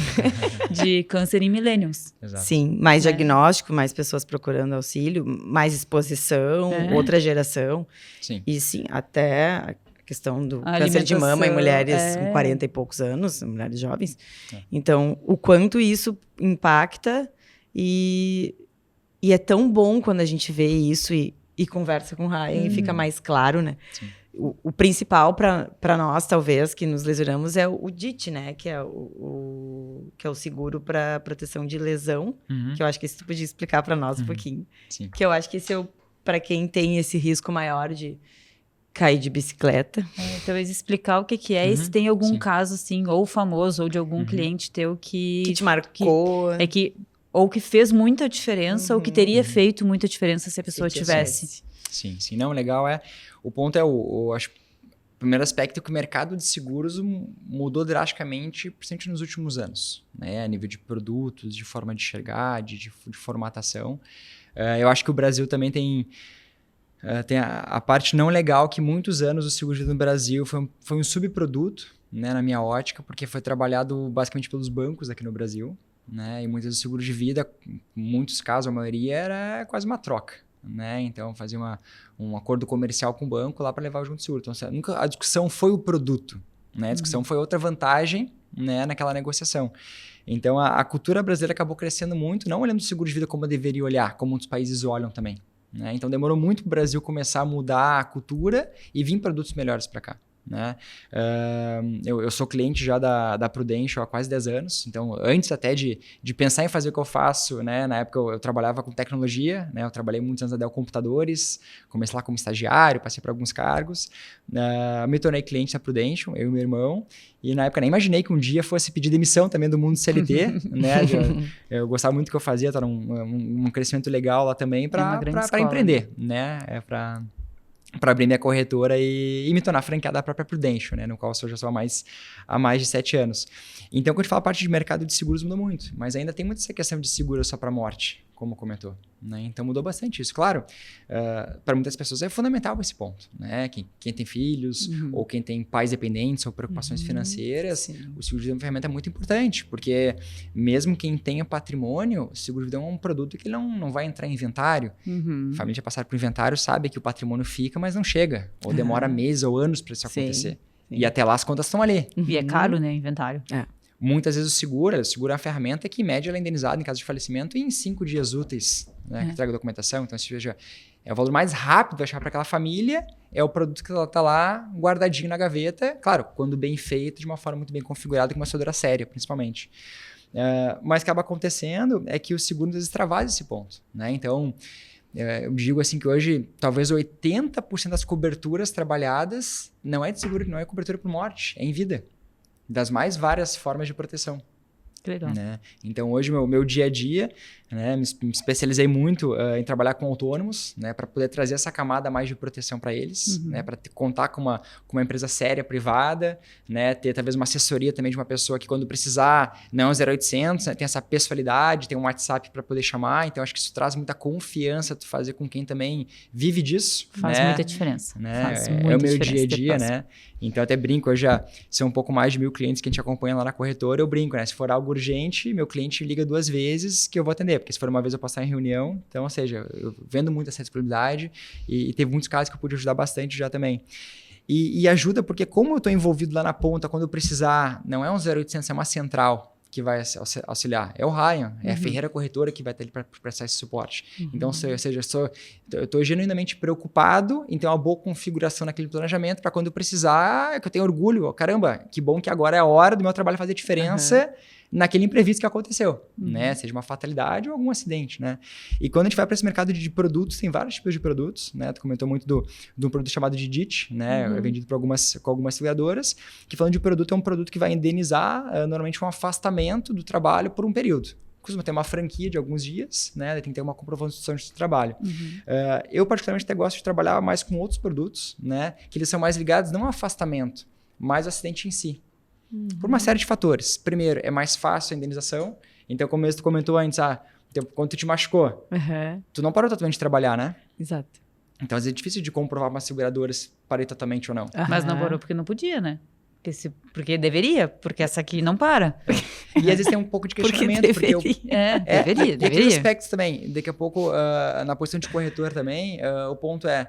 S2: de câncer em millennials.
S3: Exato.
S1: Sim, mais
S2: Né?
S1: diagnóstico, mais pessoas procurando auxílio, mais exposição, outra geração.
S3: Sim.
S1: E sim, até a questão do
S2: A
S1: câncer de mama em
S2: alimentação,
S1: mulheres com 40 e poucos anos, mulheres jovens.
S3: É.
S1: Então, o quanto isso impacta e é tão bom quando a gente vê isso e conversa com o Ryan e fica mais claro, né?
S3: Sim.
S1: O principal para nós, talvez, que nos lesionamos é o DIT, né? Que é que é o seguro para proteção de lesão,
S3: Uhum.
S1: que eu acho que isso tu podia explicar para nós um pouquinho.
S3: Sim.
S1: Que eu acho que esse é para quem tem esse risco maior de cair de bicicleta.
S2: Talvez explicar o que é e se tem algum caso, assim, ou famoso, ou de algum cliente teu
S1: Que
S2: que
S1: te marcou.
S2: ou que fez muita diferença, ou que teria feito muita diferença se a pessoa tivesse.
S3: Sim, sim. Não, legal o ponto é acho, o primeiro aspecto é que o mercado de seguros mudou drasticamente, principalmente nos últimos anos, né? A nível de produtos, de forma de enxergar, de formatação. Eu acho que o Brasil também tem a parte não legal que muitos anos o seguro de vida no Brasil foi um subproduto, né, na minha ótica, porque foi trabalhado basicamente pelos bancos aqui no Brasil, né? E muitas vezes o seguro de vida, em muitos casos, a maioria era quase uma troca. Né? Então, fazia um acordo comercial com o banco lá para levar junto o seguro. Então, nunca a discussão foi o produto, né? A discussão foi outra vantagem, né, naquela negociação. Então, a cultura brasileira acabou crescendo muito, não olhando o seguro de vida como deveria olhar, como outros países olham também. Né? Então, demorou muito para o Brasil começar a mudar a cultura e vir produtos melhores para cá. Né? Eu sou cliente já da Prudential há quase 10 anos, então antes até de pensar em fazer o que eu faço, né? Na época eu trabalhava com tecnologia, né? Eu trabalhei muitos anos na Dell Computadores, comecei lá como estagiário, passei por alguns cargos, me tornei cliente da Prudential, eu e meu irmão, e na época nem imaginei que um dia fosse pedir demissão também do mundo CLT, né? Eu gostava muito do que eu fazia, estava um crescimento legal lá também para empreender, né? Para abrir minha corretora e me tornar franqueado da própria Prudential, né? No qual eu já sou há mais de 7 anos. Então, quando a gente fala a parte de mercado de seguros, mudou muito. Mas ainda tem muita essa questão de seguro só para morte, como comentou. Né? Então, mudou bastante isso. Claro, para muitas pessoas é fundamental esse ponto. Né? Quem tem filhos, ou quem tem pais dependentes, ou preocupações financeiras, o seguro de vida é uma ferramenta muito importante. Porque mesmo quem tenha patrimônio, o seguro de vida é um produto que não vai entrar em inventário. A família já passar por inventário sabe que o patrimônio fica, mas não chega. Ou demora meses ou anos para isso acontecer. Sim. E até lá as contas estão ali.
S2: E é caro, né, inventário.
S3: Muitas vezes o seguro é uma ferramenta que, em média, ela é indenizada em caso de falecimento em 5 dias úteis, né, que entrega a documentação. Então, se veja, é o valor mais rápido de achar para aquela família, é o produto que ela está lá guardadinho na gaveta, claro, quando bem feito, de uma forma muito bem configurada, com uma seguradora séria, principalmente. Mas o que acaba acontecendo é que o seguro, às vezes, extravasa esse ponto. Né? Então, eu digo assim que hoje, talvez 80% das coberturas trabalhadas não é de seguro, não é cobertura por morte, é em vida. Das mais várias formas de proteção.
S2: Que legal.
S3: Né? Então, hoje, meu dia a dia, né, me especializei muito em trabalhar com autônomos, né, para poder trazer essa camada mais de proteção para eles, né, para contar com uma empresa séria, privada, né, ter talvez uma assessoria também de uma pessoa que, quando precisar, não é um 0800, né, tem essa pessoalidade, tem um WhatsApp para poder chamar. Então, acho que isso traz muita confiança, tu fazer com quem também vive disso.
S2: Faz muita diferença.
S3: Né?
S2: Faz muita
S3: é o meu
S2: diferença
S3: dia a dia, né? Então, eu até brinco, hoje já são um pouco mais de 1.000 clientes que a gente acompanha lá na corretora, eu brinco, né? Se for algo urgente, meu cliente liga 2 vezes que eu vou atender, porque se for uma vez eu posso estar em reunião, então, ou seja, eu vendo muito essa disponibilidade e teve muitos casos que eu pude ajudar bastante já também. E ajuda porque, como eu estou envolvido lá na ponta, quando eu precisar, não é um 0800, é uma central que vai auxiliar. É o Ryan, é a Ferreira Corretora que vai ter para prestar esse suporte. Então, ou seja, eu estou genuinamente preocupado em ter uma boa configuração naquele planejamento para quando eu precisar, que eu tenho orgulho. Caramba, que bom que agora é a hora do meu trabalho fazer diferença naquele imprevisto que aconteceu, né? Seja uma fatalidade ou algum acidente, né? E quando a gente vai para esse mercado de produtos, tem vários tipos de produtos, né? Tu comentou muito de um produto chamado de DIT, né? É vendido por com algumas seguradoras, que, falando de produto, é um produto que vai indenizar normalmente um afastamento do trabalho por um período. Costuma ter uma franquia de alguns dias, né? Tem que ter uma comprovação de trabalho. Eu, particularmente, até gosto de trabalhar mais com outros produtos, né? Que eles são mais ligados não ao afastamento, mais o acidente em si. Por uma série de fatores. Primeiro, é mais fácil a indenização. Então, como mesmo tu comentou antes, quando tu te machucou, tu não parou totalmente de trabalhar, né?
S1: Exato.
S3: Então, às vezes é difícil de comprovar para as seguradoras parei totalmente ou não.
S2: Mas não parou porque não podia, né? Porque deveria, porque essa aqui não para.
S3: E às vezes tem um pouco de questionamento.
S1: Deveria.
S2: Deveria.
S3: Tem aqueles aspectos também. Daqui a pouco, na posição de corretor também, o ponto é...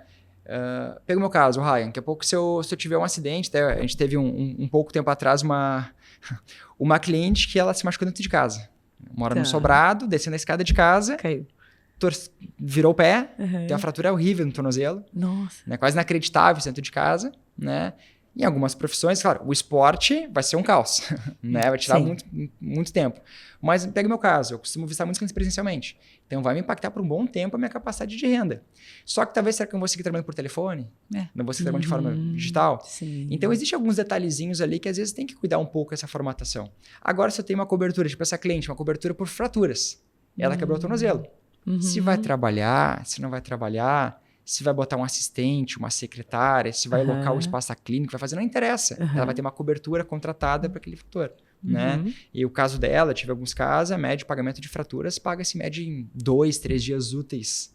S3: pega o meu caso, Ryan. Daqui a pouco, se eu tiver um acidente... a gente teve um pouco tempo atrás uma cliente que ela se machucou dentro de casa. Mora no sobrado, descendo a escada de casa...
S1: Caiu.
S3: Virou o pé, tem uma fratura horrível no tornozelo.
S1: Nossa.
S3: Né, quase inacreditável dentro de casa, né? Em algumas profissões, claro, o esporte vai ser um caos, né? Vai tirar muito tempo. Mas pega o meu caso, eu costumo visitar muitos clientes presencialmente. Então vai me impactar por um bom tempo a minha capacidade de renda. Só que talvez será que eu não vou seguir trabalhando por telefone? Não vou seguir trabalhando de forma digital?
S1: Sim.
S3: Então existem alguns detalhezinhos ali que às vezes tem que cuidar um pouco dessa formatação. Agora, se eu tenho uma cobertura, tipo essa cliente, uma cobertura por fraturas, ela quebrou o tornozelo. Se vai trabalhar, se não vai trabalhar, se vai botar um assistente, uma secretária, se vai alocar o espaço da clínica, vai fazer, não interessa. Ela vai ter uma cobertura contratada para aquele fator. Né? E o caso dela, tive alguns casos, a média de pagamento de fraturas paga-se média em 2, 3 dias úteis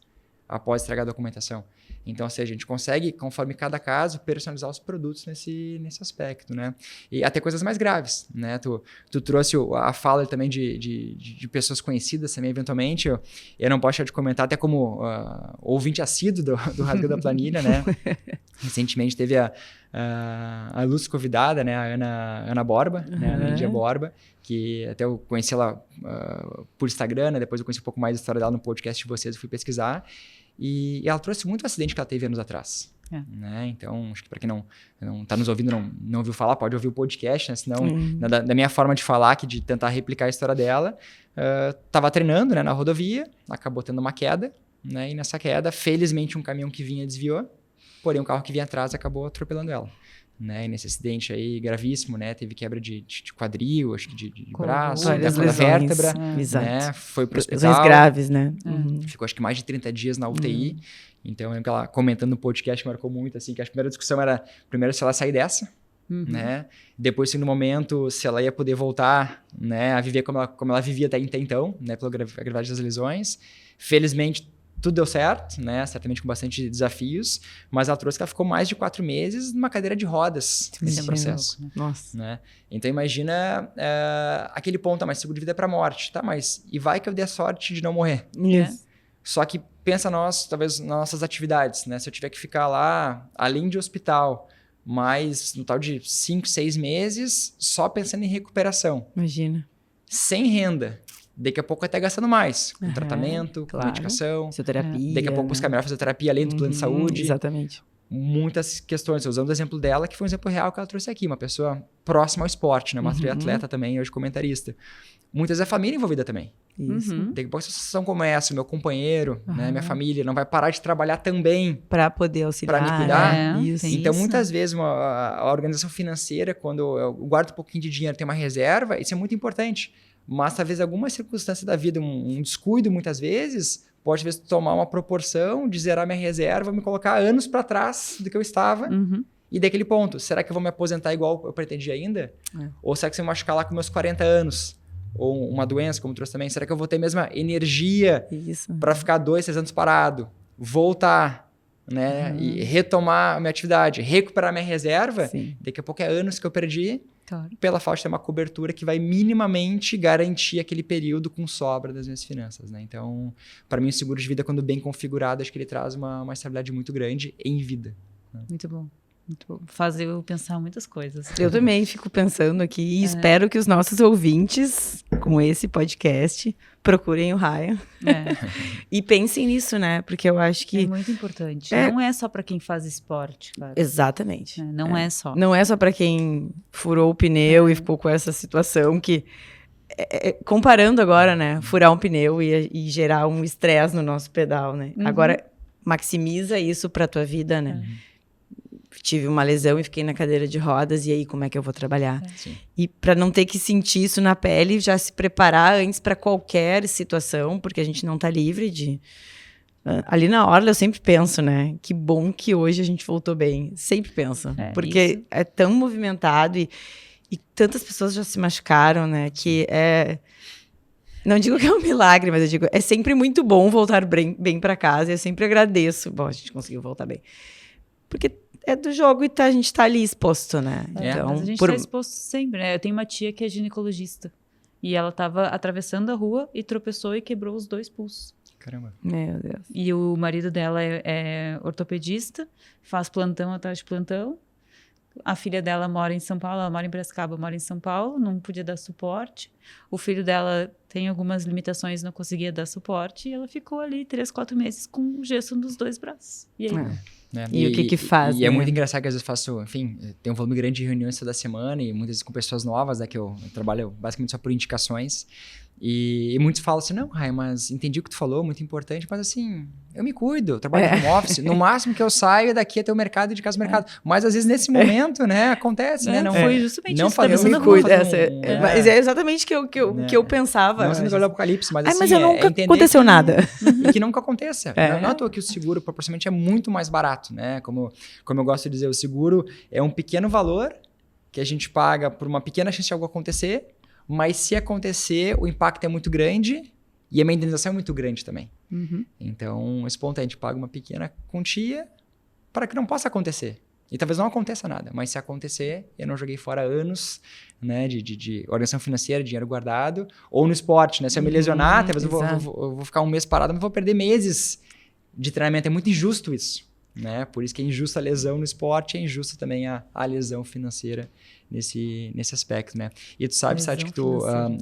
S3: após entregar a documentação. Então, ou seja, a gente consegue, conforme cada caso, personalizar os produtos nesse aspecto, né? E até coisas mais graves, né? Tu trouxe a fala também de pessoas conhecidas também, eventualmente. Eu não posso deixar de comentar, até como ouvinte assíduo do Rasgando a Planilha, né? Recentemente teve a ilustre convidada, né? A Ana Borba, né? A Lídia Borba, que até eu conheci ela por Instagram, né? Depois eu conheci um pouco mais da história dela no podcast de vocês, eu fui pesquisar. E ela trouxe muito acidente que ela teve anos atrás. Né? Então, acho que para quem não está nos ouvindo, não ouviu falar, pode ouvir o podcast, né? Senão, da minha forma de falar, de tentar replicar a história dela, estava treinando, né, na rodovia, acabou tendo uma queda, né? E nessa queda, felizmente, um caminhão que vinha desviou, porém, um carro que vinha atrás acabou atropelando ela. Né? E nesse acidente aí gravíssimo, né? Teve quebra de quadril, acho que de braço, da vértebra, né? Foi pro hospital.
S1: Lesões graves, né?
S3: Ficou acho que mais de 30 dias na UTI. Então, eu lembro que ela comentando no podcast, marcou muito, assim, que a primeira discussão era, primeiro, se ela sair dessa, né? Depois, segundo momento, se ela ia poder voltar, né, a viver como ela vivia até então, né? Pela gravidade das lesões. Felizmente, tudo deu certo, né? Certamente com bastante desafios, mas ela trouxe que ela ficou mais de 4 meses numa cadeira de rodas nesse processo.
S1: Louco, né? Nossa.
S3: Né? Então imagina aquele ponto, mas seguro de vida é para morte, tá? Mas e vai que eu dê a sorte de não morrer? Só que pensa talvez nas nossas atividades, né? Se eu tiver que ficar lá, além de hospital, mais no tal de 5, 6 meses, só pensando em recuperação.
S1: Imagina.
S3: Sem renda. Daqui a pouco até gastando mais, com tratamento, com medicação.
S1: Fisioterapia.
S3: Daqui a pouco buscar melhor fisioterapia além do plano de saúde.
S1: Exatamente.
S3: Muitas questões. Usando o exemplo dela, que foi um exemplo real que ela trouxe aqui. Uma pessoa próxima ao esporte, né? Uma triatleta também, hoje comentarista. Muitas vezes a família envolvida também.
S1: Isso.
S3: Daqui a pouco a situação como essa, o meu companheiro, né? Minha família, não vai parar de trabalhar também.
S1: Para poder auxiliar.
S3: Para me cuidar.
S1: Isso.
S3: Então, muitas vezes, a organização financeira, quando eu guardo um pouquinho de dinheiro, tem uma reserva, isso é muito importante. Mas talvez alguma circunstância da vida, um descuido muitas vezes, pode talvez tomar uma proporção de zerar minha reserva, me colocar anos para trás do que eu estava. E daquele ponto, será que eu vou me aposentar igual eu pretendi ainda? Ou será que se eu machucar lá com meus 40 anos? Ou uma doença, como trouxe também, será que eu vou ter a mesma energia para ficar 2, 3 anos parado? Voltar, né? E retomar a minha atividade, recuperar minha reserva? Daqui a pouco é anos que eu perdi. Claro. Pela falta de ter uma cobertura que vai minimamente garantir aquele período com sobra das minhas finanças, né? Então, para mim, o seguro de vida, quando bem configurado, acho que ele traz uma estabilidade muito grande em vida. Né?
S2: Muito bom. Muito bom. Faz eu pensar muitas coisas.
S1: Eu também fico pensando aqui e espero que os nossos ouvintes, com esse podcast, procurem o Ryan. E pensem nisso, né? Porque eu acho que...
S2: É muito importante. Não é só para quem faz esporte, claro.
S1: Exatamente.
S2: Não é só.
S1: Não é só para quem furou o pneu e ficou com essa situação que... comparando agora, né? Furar um pneu e gerar um estresse no nosso pedal, né? Agora, maximiza isso para tua vida, né? Tive uma lesão e fiquei na cadeira de rodas, e aí como é que eu vou trabalhar? E para não ter que sentir isso na pele, já se preparar antes para qualquer situação, porque a gente não tá livre Ali na Orla eu sempre penso, né? Que bom que hoje a gente voltou bem. Sempre penso. Porque
S2: isso.
S1: é tão movimentado e tantas pessoas já se machucaram, né? Que é... Não digo que é um milagre, mas eu digo, é sempre muito bom voltar bem para casa. Eu sempre agradeço. Bom, a gente conseguiu voltar bem. Porque é do jogo e a gente tá ali exposto, né?
S2: Então, mas a gente tá exposto sempre, né? Eu tenho uma tia que é ginecologista. E ela tava atravessando a rua e tropeçou e quebrou os 2 pulsos.
S3: Caramba.
S1: Meu Deus.
S2: E o marido dela é ortopedista, faz plantão atrás de plantão. A filha dela mora em São Paulo, ela mora em Piracicaba, mora em São Paulo, não podia dar suporte. O filho dela tem algumas limitações, não conseguia dar suporte. E ela ficou ali 3, 4 meses com gesso nos 2 braços. E aí?
S3: Né?
S1: E o que faz,
S3: E
S1: né?
S3: é muito engraçado que às vezes faço, enfim, tem um volume grande de reuniões toda semana e muitas vezes com pessoas novas, né, que eu trabalho basicamente só por indicações. E muitos falam assim, não, Rai, mas entendi o que tu falou, muito importante, mas assim, eu me cuido, eu trabalho no home office, no máximo que eu saio daqui até o mercado e de casa ao mercado. Mas às vezes nesse momento, né, acontece, né? Não
S2: foi justamente
S3: não
S2: isso.
S3: fazer
S1: Eu me
S3: uma
S1: cuido.
S3: coisa,
S1: Mas é exatamente o que eu pensava.
S3: Não se olhar o apocalipse, mas assim,
S1: mas eu nunca
S3: entender
S1: aconteceu nada.
S3: E que nunca aconteça. Não é à toa que o seguro, proporcionalmente, é muito mais barato, né? Como eu gosto de dizer, o seguro é um pequeno valor que a gente paga por uma pequena chance de algo acontecer, mas se acontecer, o impacto é muito grande e a minha indenização é muito grande também. Então, esse ponto é, a gente paga uma pequena quantia para que não possa acontecer. E talvez não aconteça nada, mas se acontecer, eu não joguei fora anos, né, de organização financeira, dinheiro guardado, ou no esporte, né? Se eu me lesionar, talvez eu vou ficar um mês parado, mas vou perder meses de treinamento. É muito injusto isso, né? Por isso que é injusta a lesão no esporte, é injusta também a lesão financeira nesse aspecto, né? E tu sabe, Sati, que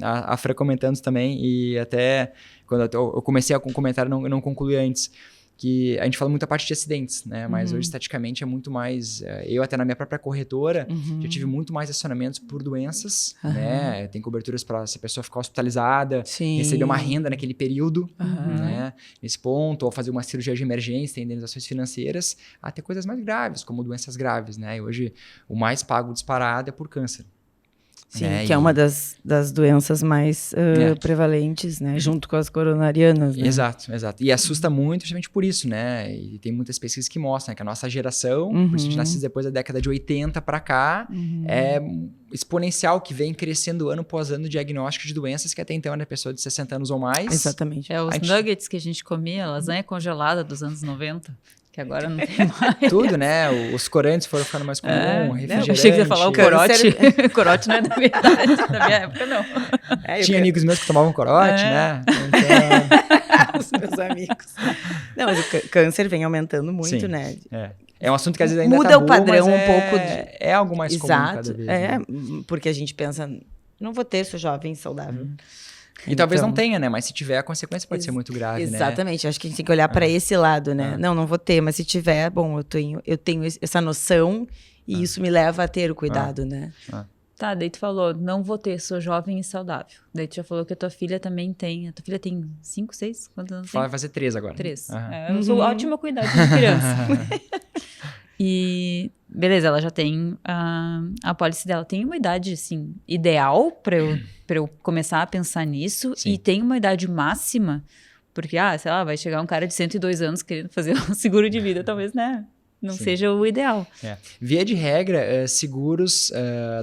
S3: a Fran comentando também, e até quando eu comecei com um comentário, não concluí antes, que a gente fala muito a parte de acidentes, né? Mas hoje, estaticamente, é muito mais... Eu, até na minha própria corretora, já tive muito mais acionamentos por doenças, né? Tem coberturas para se a pessoa ficar hospitalizada, receber uma renda naquele período, né? Nesse ponto, ou fazer uma cirurgia de emergência, tem indenizações financeiras, até coisas mais graves, como doenças graves, né? E hoje, o mais pago disparado é por câncer.
S1: Sim, que é uma das doenças mais prevalentes, né? Junto com as coronarianas, né?
S3: Exato. E assusta muito justamente por isso, né? E tem muitas pesquisas que mostram, né, que a nossa geração, por isso a gente nasce depois da década de 80 para cá, é exponencial, que vem crescendo ano após ano, diagnóstico de doenças que até então era pessoa de 60 anos ou mais.
S1: Exatamente.
S2: Os nuggets que a gente comia, lasanha congelada dos anos 90. Que agora não tem mais.
S3: Tudo, né? Os corantes foram ficando mais comum, refrigerante.
S2: Achei que você ia falar o corote. Corote não é da minha idade, da minha época, não.
S3: Tinha amigos meus que tomavam corote, né? Então...
S1: Os meus amigos. Não, mas o câncer vem aumentando muito, né?
S3: É um assunto que às vezes ainda
S1: muda
S3: é tabu,
S1: o padrão
S3: mas
S1: um pouco.
S3: É algo mais comum cada vez.
S1: É,
S3: né?
S1: porque a gente pensa, não vou ter, sou jovem, saudável.
S3: E talvez não tenha, né? Mas se tiver, a consequência pode ser muito grave, né?
S1: Exatamente. Acho que a gente tem que olhar para esse lado, né? Não vou ter, mas se tiver, bom, eu tenho essa noção e isso me leva a ter o cuidado, né?
S2: Tá, daí tu falou, não vou ter, sou jovem e saudável. Daí tu já falou que a tua filha também tem. A tua filha tem 5, 6? Quantos anos tem?
S3: Vai fazer 3 agora.
S2: 3. Eu sou ótima cuidar de criança. E, beleza, ela já tem a apólice dela. Tem uma idade, assim, ideal para eu começar a pensar nisso. Sim. E tem uma idade máxima, porque, sei lá, vai chegar um cara de 102 anos querendo fazer um seguro de vida, talvez, né? Não seja o ideal.
S3: Via de regra, seguros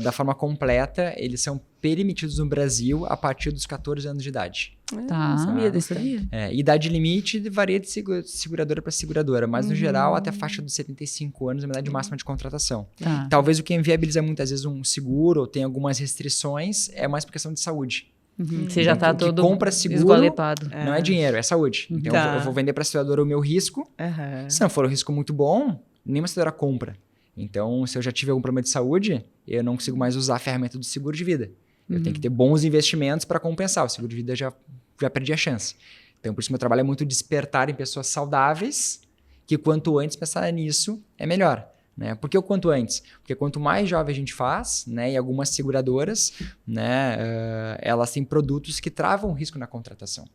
S3: da forma completa, eles são permitidos no Brasil a partir dos 14 anos de idade.
S2: Tá,
S1: sabia desse dia.
S3: Idade limite varia de seguradora para seguradora, mas no geral, até a faixa dos 75 anos é a idade máxima de contratação.
S2: Tá.
S3: Talvez o que inviabiliza muitas vezes um seguro ou tem algumas restrições é mais por questão de saúde.
S2: Você já está todo
S3: compra seguro,
S2: esgualepado.
S3: Não é dinheiro, é saúde. Então eu vou vender para a seguradora o meu risco. Se não for um risco muito bom, nenhuma seguradora compra. Então, se eu já tive algum problema de saúde, eu não consigo mais usar a ferramenta do seguro de vida. Eu tenho que ter bons investimentos para compensar. O seguro de vida já perdi a chance. Então, por isso meu trabalho é muito despertar em pessoas saudáveis, que quanto antes pensar nisso é melhor. Né? Por que o quanto antes? Porque quanto mais jovem a gente faz, né, e algumas seguradoras, né, elas têm produtos que travam risco na contratação.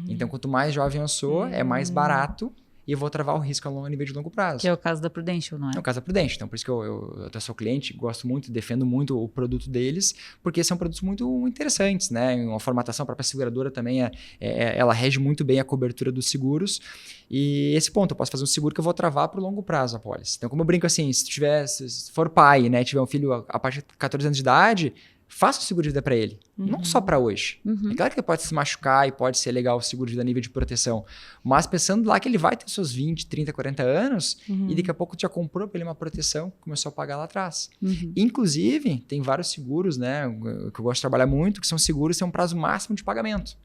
S3: Então, quanto mais jovem eu sou, é mais barato e eu vou travar o risco a nível de longo prazo.
S2: Que é o caso da Prudential, não é?
S3: É o caso da Prudential. Então, por isso que eu até sou cliente, gosto muito, defendo muito o produto deles, porque são produtos muito interessantes, né? Uma formatação, a própria seguradora também, ela rege muito bem a cobertura dos seguros. E esse ponto, eu posso fazer um seguro que eu vou travar para o longo prazo a pólice. Então, como eu brinco assim, se for pai, né, tiver um filho a partir de 14 anos de idade, faça o seguro de vida para ele, não só para hoje. É claro que ele pode se machucar e pode ser legal o seguro de vida a nível de proteção, mas pensando lá que ele vai ter seus 20, 30, 40 anos e daqui a pouco já comprou para ele uma proteção, começou a pagar lá atrás. Inclusive, tem vários seguros, né, que eu gosto de trabalhar muito, que são seguros que têm um prazo máximo de pagamento.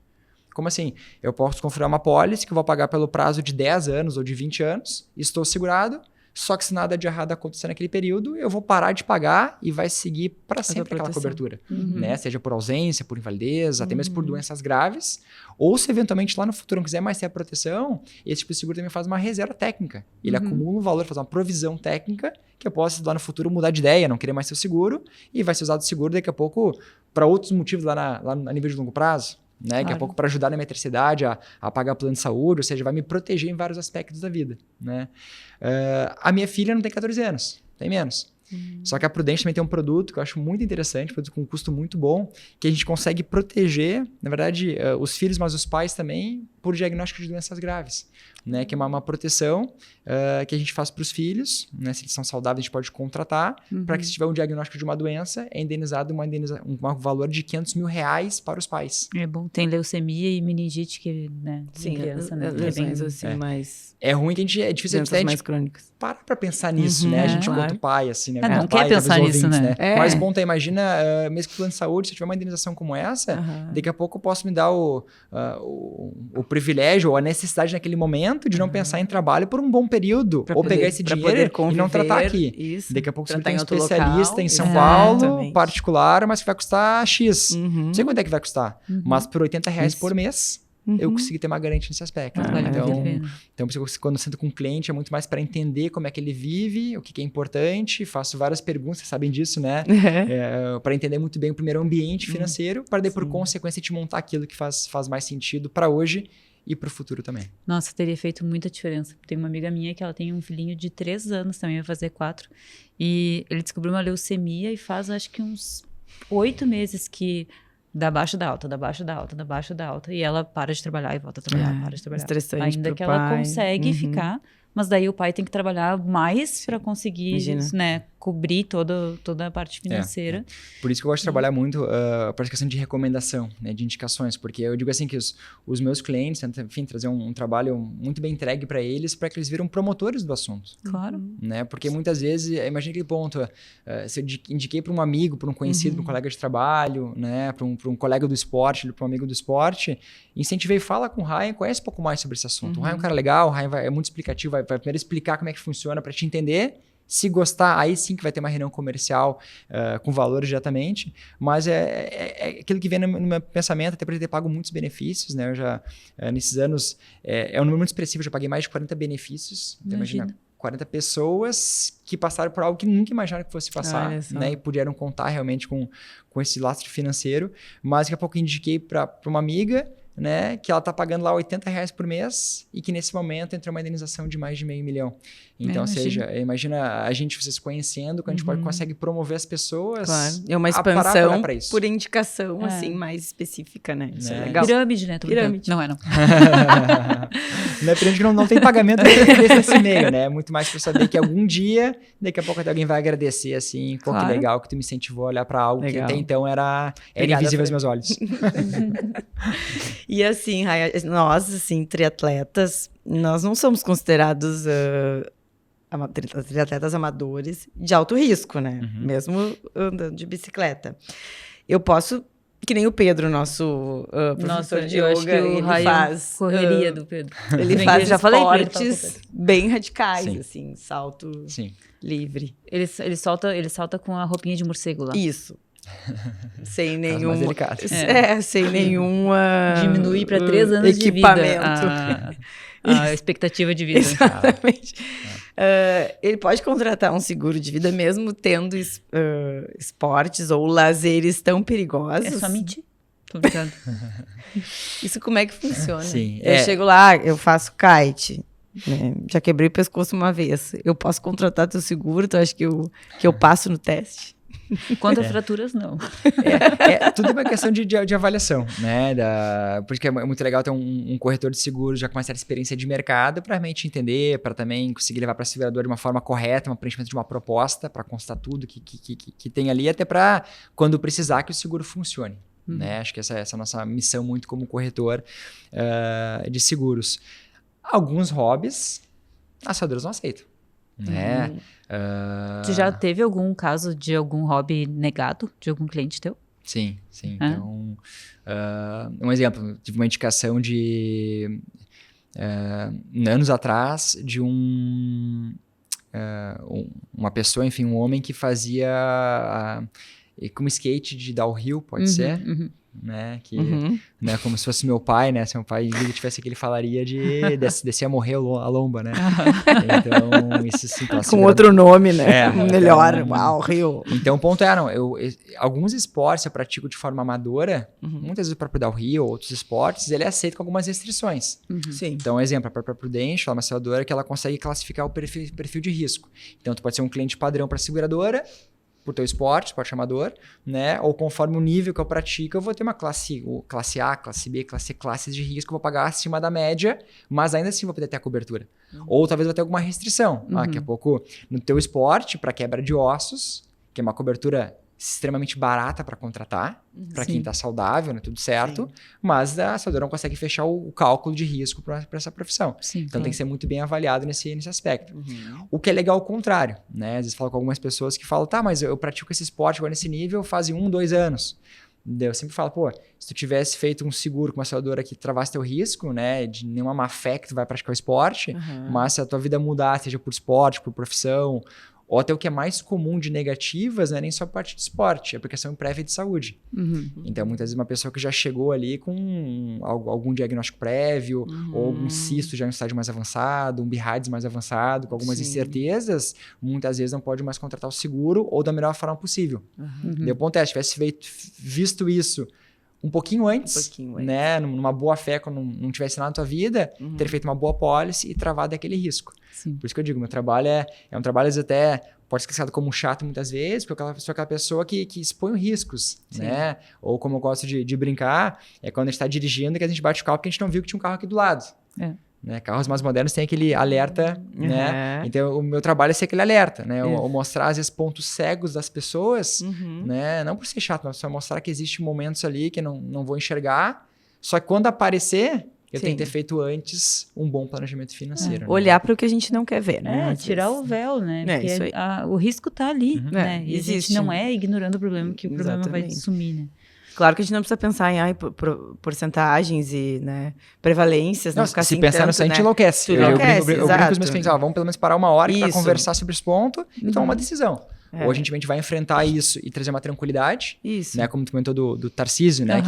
S3: Como assim? Eu posso configurar uma pólice que eu vou pagar pelo prazo de 10 anos ou de 20 anos, estou segurado, só que se nada de errado acontecer naquele período, eu vou parar de pagar e vai seguir para sempre aquela cobertura. Né? Seja por ausência, por invalidez, até mesmo por doenças graves. Ou se eventualmente lá no futuro não quiser mais ter a proteção, esse tipo de seguro também faz uma reserva técnica. Ele acumula um valor, faz uma provisão técnica, que eu posso lá no futuro mudar de ideia, não querer mais ter o seguro, e vai ser usado o seguro daqui a pouco para outros motivos lá a nível de longo prazo. Né? Claro. Daqui a pouco para ajudar na minha terceira idade a pagar plano de saúde, ou seja, vai me proteger em vários aspectos da vida. Né? A minha filha não tem 14 anos, tem menos. Só que a Prudential também tem um produto que eu acho muito interessante, um produto com um custo muito bom, que a gente consegue proteger, na verdade, os filhos, mas os pais também, por diagnóstico de doenças graves. Né? Que é uma proteção que a gente faz para os filhos, né? Se eles são saudáveis, a gente pode contratar, para que se tiver um diagnóstico de uma doença, é indenizado um valor de R$500 mil para os pais.
S2: É bom, tem leucemia e meningite, que, né,
S1: sim,
S2: criança, né?
S1: Lesões assim, mais...
S3: É ruim que é difícil até
S1: mais crônicas.
S3: Parar para pensar nisso, né? A gente, quanto pai, assim, né?
S2: Não
S3: pai,
S2: quer pensar nisso,
S3: ouvintes,
S2: né?
S3: Mas o ponto é, imagina, mesmo com o plano de saúde, se eu tiver uma indenização como essa, daqui a pouco eu posso me dar o privilégio ou a necessidade naquele momento de não pensar em trabalho por um bom período, ou pegar esse dinheiro e não tratar aqui.
S1: Isso,
S3: daqui a pouco você tem um
S1: local,
S3: especialista em São Paulo, particular, mas que vai custar X. Não sei quanto é que vai custar, mas por R$80 por mês, eu consegui ter uma garantia nesse aspecto. Então, quando eu sento com um cliente, é muito mais para entender como é que ele vive, o que é importante, faço várias perguntas, vocês sabem disso, né? Para entender muito bem o primeiro ambiente financeiro, para daí, por consequência, te montar aquilo que faz mais sentido para hoje e para o futuro também.
S2: Nossa, teria feito muita diferença. Tem uma amiga minha que ela tem um filhinho de 3 anos, também vai fazer 4, e ele descobriu uma leucemia e faz, acho que uns 8 meses que dá baixo da alta, dá baixo da alta, dá baixo da alta, e ela para de trabalhar e volta a trabalhar, para de trabalhar.
S1: Estressante
S2: ainda que ela consegue ficar, mas daí o pai tem que trabalhar mais para conseguir, né, cobrir toda a parte financeira.
S3: Por isso que eu gosto de trabalhar muito para a questão de recomendação, né, de indicações, porque eu digo assim que os meus clientes, enfim, trazer um trabalho muito bem entregue para eles que eles viram promotores do assunto.
S2: Claro.
S3: Né? Porque muitas vezes, imagina aquele ponto, se eu indiquei para um amigo, para um conhecido, para um colega de trabalho, né, para um colega do esporte, para um amigo do esporte, incentivei, fala com o Ryan, conhece um pouco mais sobre esse assunto. O Ryan é um cara legal, o Ryan é muito explicativo, vai primeiro explicar como é que funciona para te entender. Se gostar, aí sim que vai ter uma reunião comercial com valores diretamente, mas é aquilo que vem no meu pensamento, até por eu ter pago muitos benefícios, né? Eu já, nesses anos, é um número muito expressivo, eu já paguei mais de 40 benefícios. Então, imagina 40 pessoas que passaram por algo que nunca imaginaram que fosse passar, né? E puderam contar realmente com esse lastro financeiro, mas daqui a pouco eu indiquei para uma amiga, né, que ela está pagando lá R$80 por mês e que nesse momento entrou uma indenização de mais de R$500 mil. Então, imagina a gente, vocês conhecendo, quando a gente consegue promover as pessoas.
S1: Claro, é uma expansão por indicação, assim, mais específica, né? Isso é legal.
S2: Pirâmide, né? Pirâmide. Não é, não.
S3: Não é pirâmide que não tem pagamento nesse meio, né? É muito mais para saber que algum dia, daqui a pouco até alguém vai agradecer, assim, pô, que legal que tu me incentivou a olhar para algo que até então era invisível aos meus olhos.
S1: E assim, nós, assim, triatletas, nós não somos considerados triatletas amadores de alto risco, né? Mesmo andando de bicicleta. Eu posso, que nem o Pedro, nosso professor de yoga, ele faz...
S2: correria do Pedro.
S1: Ele faz esportes bem radicais, assim, salto livre.
S2: Ele salta com a roupinha de morcego lá.
S1: Isso. Sem nenhum... sem nenhum...
S2: Diminuir para 3 anos de vida a expectativa de vida.
S1: Exatamente. Ele pode contratar um seguro de vida mesmo tendo esportes ou lazeres tão perigosos.
S2: É só mentir. Tô brincando.
S1: Isso como é que funciona?
S3: Sim,
S1: eu chego lá, eu faço kite. né? Já quebrei o pescoço uma vez. Eu posso contratar teu seguro? Tu acha que eu passo no teste?
S2: Quanto a fraturas, não.
S3: Tudo é uma questão de avaliação, né? Por isso que é muito legal ter um corretor de seguros já com uma certa experiência de mercado para realmente entender, para também conseguir levar para a seguradora de uma forma correta, um preenchimento de uma proposta para constar tudo que tem ali, até para quando precisar que o seguro funcione. Né? Acho que essa é a nossa missão muito como corretor de seguros. Alguns hobbies, as seguradoras não aceitam. Né?
S2: Você já teve algum caso de algum hobby negado de algum cliente teu?
S3: Sim. Então, um exemplo, tive uma indicação de anos atrás de uma pessoa, enfim, um homem que fazia como skate de downhill, pode ser, né? Que, né? Como se fosse meu pai, né? Se meu pai tivesse aqui, ele falaria de descer a morrer a lomba, né? Então, isso sim.
S1: Com outro nome, né? Melhor. Uau, Rio.
S3: Então, o ponto é, alguns esportes eu pratico de forma amadora, muitas vezes o próprio downhill, outros esportes, ele é aceito com algumas restrições.
S1: Sim.
S3: Então, exemplo, a própria Prudential, uma seguradora que ela consegue classificar o perfil de risco. Então, tu pode ser um cliente padrão para a seguradora, por teu esporte amador, né? Ou conforme o nível que eu pratico, eu vou ter uma classe A, classe B, classe C, classes de risco que eu vou pagar acima da média, mas ainda assim vou poder ter a cobertura. Ou talvez eu vou ter alguma restrição. Daqui a pouco, no teu esporte, para quebra de ossos, que é uma cobertura extremamente barata para contratar, para quem está saudável, né, tudo certo, mas a seguradora não consegue fechar o cálculo de risco para essa profissão.
S2: Sim,
S3: então tem que ser muito bem avaliado nesse aspecto. O que é legal ao contrário, né? Às vezes falo com algumas pessoas que falam, tá, mas eu pratico esse esporte agora nesse nível faz 1, 2 anos. Eu sempre falo, pô, se tu tivesse feito um seguro com uma seguradora que travasse teu risco, né, de nenhuma má fé que tu vai praticar o esporte, mas se a tua vida mudar, seja por esporte, por profissão, ou até o que é mais comum de negativas, não é nem só parte de esporte, é aplicação prévia de saúde. Então, muitas vezes uma pessoa que já chegou ali com algum diagnóstico prévio, ou algum cisto já em um estágio mais avançado, um BIRADS mais avançado, com algumas incertezas, muitas vezes não pode mais contratar o seguro ou da melhor forma possível. O ponto é, se tivesse visto isso um pouquinho antes, né, numa boa fé, quando não tivesse nada na tua vida, ter feito uma boa policy e travado aquele risco.
S2: Sim.
S3: Por isso que eu digo, meu trabalho é um trabalho, às vezes até pode ser classificado como chato muitas vezes, porque eu sou aquela pessoa que expõe riscos, né? Ou como eu gosto de brincar, é quando a gente está dirigindo que a gente bate o carro porque a gente não viu que tinha um carro aqui do lado. Né? Carros mais modernos têm aquele alerta, né? Então, o meu trabalho é ser aquele alerta, né? Ou mostrar, às vezes, pontos cegos das pessoas, né? Não por ser chato, mas só mostrar que existem momentos ali que eu não vou enxergar. Só que quando aparecer, eu tenho que ter feito antes um bom planejamento financeiro. Né?
S1: Olhar para o que a gente não quer ver, né?
S2: Tirar o véu, né? Porque
S1: isso aí.
S2: O risco está ali, né? E a gente não é ignorando o problema que o problema vai sumir, né?
S1: Claro que a gente não precisa pensar em porcentagens e, né, prevalências. Não ficar
S3: se
S1: assim
S3: pensar
S1: tanto,
S3: nisso, a gente
S1: né?
S3: enlouquece. Eu brinco com os meus clientes, vamos pelo menos parar uma hora para conversar sobre esse ponto e tomar uma decisão. Ou a gente vai enfrentar isso e trazer uma tranquilidade. Isso. Né? Como tu comentou do Tarcísio, né?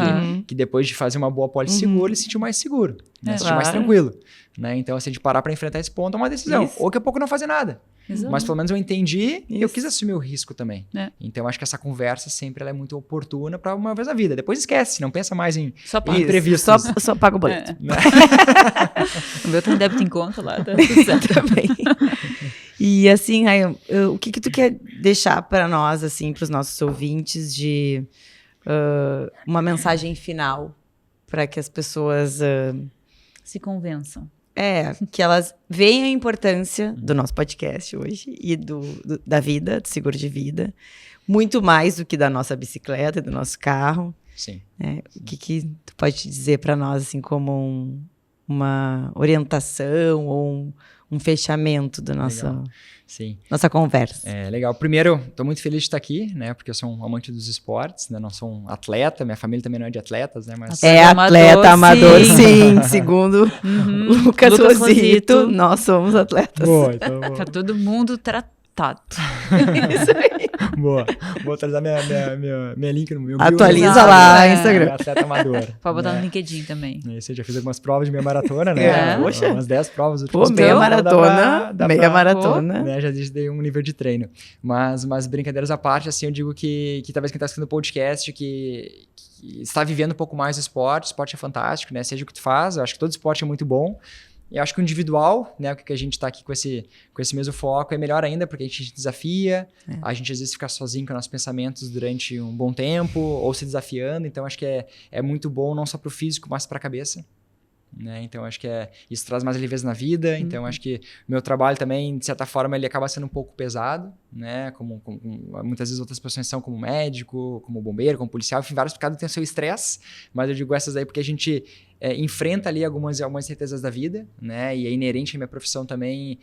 S3: Que depois de fazer uma boa pólice seguro, ele se sentiu mais seguro. Né? Se sentiu mais tranquilo. Né? Então, se a gente parar para enfrentar esse ponto, é uma decisão. Ou daqui a pouco não fazer nada. Exato. Mas pelo menos eu entendi e eu quis assumir o risco também. Então, acho que essa conversa sempre ela é muito oportuna para uma vez na vida. Depois esquece, não pensa mais em imprevistos.
S1: Só paga o boleto.
S2: O meu tem débito em conta lá. Tá tudo certo.
S1: Também. E assim, Rayan, o que tu quer deixar para nós, assim, para os nossos ouvintes de uma mensagem final para que as pessoas
S2: se convençam?
S1: Que elas vejam a importância do nosso podcast hoje e da vida, do seguro de vida, muito mais do que da nossa bicicleta, do nosso carro.
S3: Sim.
S1: O que tu pode dizer para nós, assim, como uma orientação ou um fechamento da nossa conversa?
S3: Legal. Primeiro, estou muito feliz de estar aqui, né? Porque eu sou um amante dos esportes, né? Não sou um atleta, minha família também não é de atletas, né? Mas...
S1: atleta amador, sim. Segundo Lucas Rosito, nós somos atletas.
S3: Boa, então, boa.
S2: Tá todo mundo tratado.
S1: Isso aí.
S3: Boa. Vou atualizar minha link no meu bio.
S1: Atualiza lá no Instagram.
S3: Atleta amador.
S2: Pode botar no LinkedIn também.
S3: Isso, eu já fiz algumas provas de meia maratona, né? Umas 10 provas.
S1: Meia maratona.
S3: Né? Já dei um nível de treino. Mas brincadeiras à parte, assim, eu digo que talvez quem está assistindo o podcast, que está vivendo um pouco mais o esporte é fantástico, né? Seja o que tu faz, eu acho que todo esporte é muito bom. Eu acho que o individual, né, o que a gente está aqui com esse mesmo foco, é melhor ainda, porque a gente desafia, a gente às vezes fica sozinho com nossos pensamentos durante um bom tempo, ou se desafiando, então acho que é muito bom não só para o físico, mas para a cabeça. Né? Então, acho que isso traz mais leveza na vida. Então, acho que o meu trabalho também, de certa forma, ele acaba sendo um pouco pesado, né? Como muitas vezes outras profissões são, como médico, como bombeiro, como policial, enfim, vários cada um tem o seu estresse, mas eu digo essas aí porque a gente enfrenta ali algumas certezas da vida, né? E é inerente à minha profissão também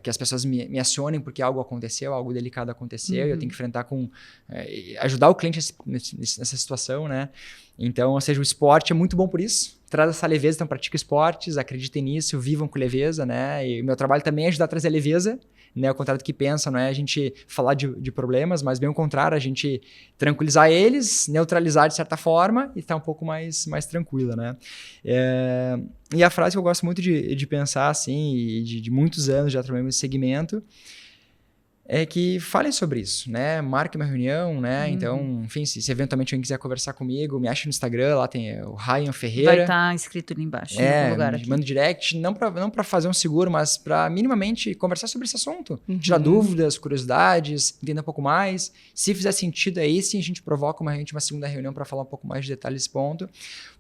S3: que as pessoas me acionem porque algo aconteceu, algo delicado aconteceu, e eu tenho que enfrentar ajudar o cliente nessa situação, né? Então, ou seja, o esporte é muito bom por isso, traz essa leveza, então pratica esportes, acreditem nisso, vivam com leveza, né? E o meu trabalho também é ajudar a trazer leveza, né? Ao contrário do que pensam, não é a gente falar de problemas, mas bem o contrário, a gente tranquilizar eles, neutralizar de certa forma e estar um pouco mais tranquila, né? E a frase que eu gosto muito de pensar, assim, e de muitos anos já trabalhando nesse segmento, é que falem sobre isso, né? Marque uma reunião, né? Então, enfim, se eventualmente alguém quiser conversar comigo, me ache no Instagram, lá tem o Ryan Ferreira.
S2: Vai estar escrito ali embaixo, em algum lugar aqui.
S3: Manda direct, não para fazer um seguro, mas para minimamente conversar sobre esse assunto. Tirar dúvidas, curiosidades, entender um pouco mais. Se fizer sentido aí, sim, a gente provoca uma segunda reunião para falar um pouco mais de detalhes desse ponto.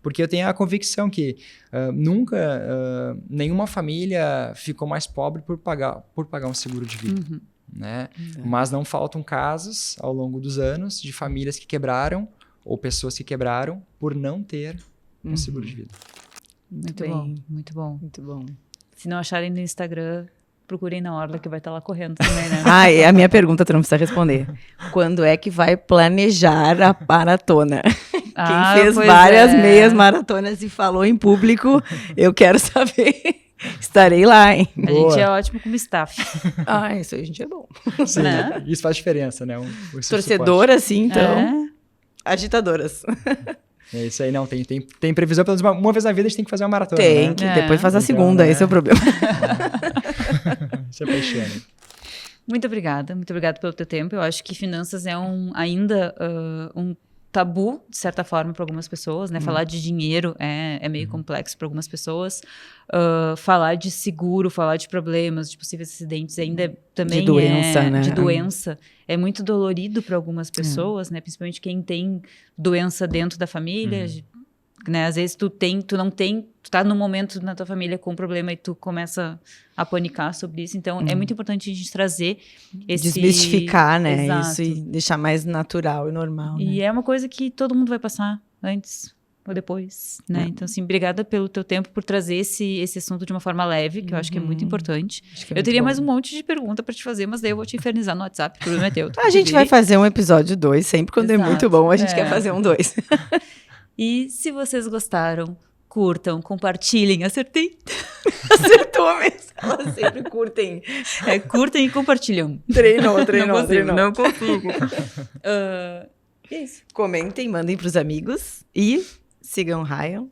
S3: Porque eu tenho a convicção que nunca nenhuma família ficou mais pobre por pagar um seguro de vida. Né? Mas não faltam casos ao longo dos anos de famílias que quebraram ou pessoas que quebraram por não ter um seguro de vida.
S2: Muito bom, muito bom.
S1: Muito bom.
S2: Se não acharem no Instagram, procurem na Orla que vai estar lá correndo também, né?
S1: E a minha pergunta tu não precisa responder. Quando é que vai planejar a maratona? Quem fez várias meias maratonas e falou em público, eu quero saber. Estarei lá, hein?
S2: A gente é ótimo como staff.
S1: Isso aí a gente é bom.
S3: Sim, né? Isso faz diferença, né?
S1: Torcedora, assim, então. Agitadoras.
S3: É isso aí, não. Tem previsão, pelo menos uma vez na vida a gente tem que fazer uma maratona.
S1: Tem,
S3: né?
S1: Depois faz a segunda, esse é o problema.
S3: Isso é paixão.
S2: Muito obrigada pelo teu tempo. Eu acho que finanças é ainda um tabu, de certa forma, para algumas pessoas, né? Falar de dinheiro é meio complexo para algumas pessoas. Falar de seguro, falar de problemas, de possíveis acidentes, ainda também
S1: de doença, né?
S2: De doença. É muito dolorido para algumas pessoas, né? Principalmente quem tem doença dentro da família, né? Às vezes tu tá num momento na tua família com um problema e tu começa a panicar sobre isso. Então, é muito importante a gente trazer
S1: desmistificar, né?
S2: Exato.
S1: Isso e deixar mais natural e normal.
S2: E é uma coisa que todo mundo vai passar antes ou depois, né? Então, assim, obrigada pelo teu tempo, por trazer esse assunto de uma forma leve, que eu acho que é muito importante. Eu teria mais um monte de pergunta para te fazer, mas daí eu vou te infernizar no WhatsApp, o problema é teu.
S1: A gente vai fazer um episódio 2, sempre quando é muito bom, a gente quer fazer um 2.
S2: E se vocês gostaram, curtam, compartilhem. Acertei?
S1: Acertou mesmo. Elas sempre curtem.
S2: Curtem e compartilham.
S1: Treinou.
S2: Não consigo. É isso.
S1: Comentem, mandem pros amigos e sigam o Ryan.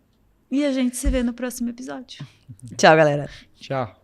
S2: E a gente se vê no próximo episódio.
S1: Tchau, galera.
S3: Tchau.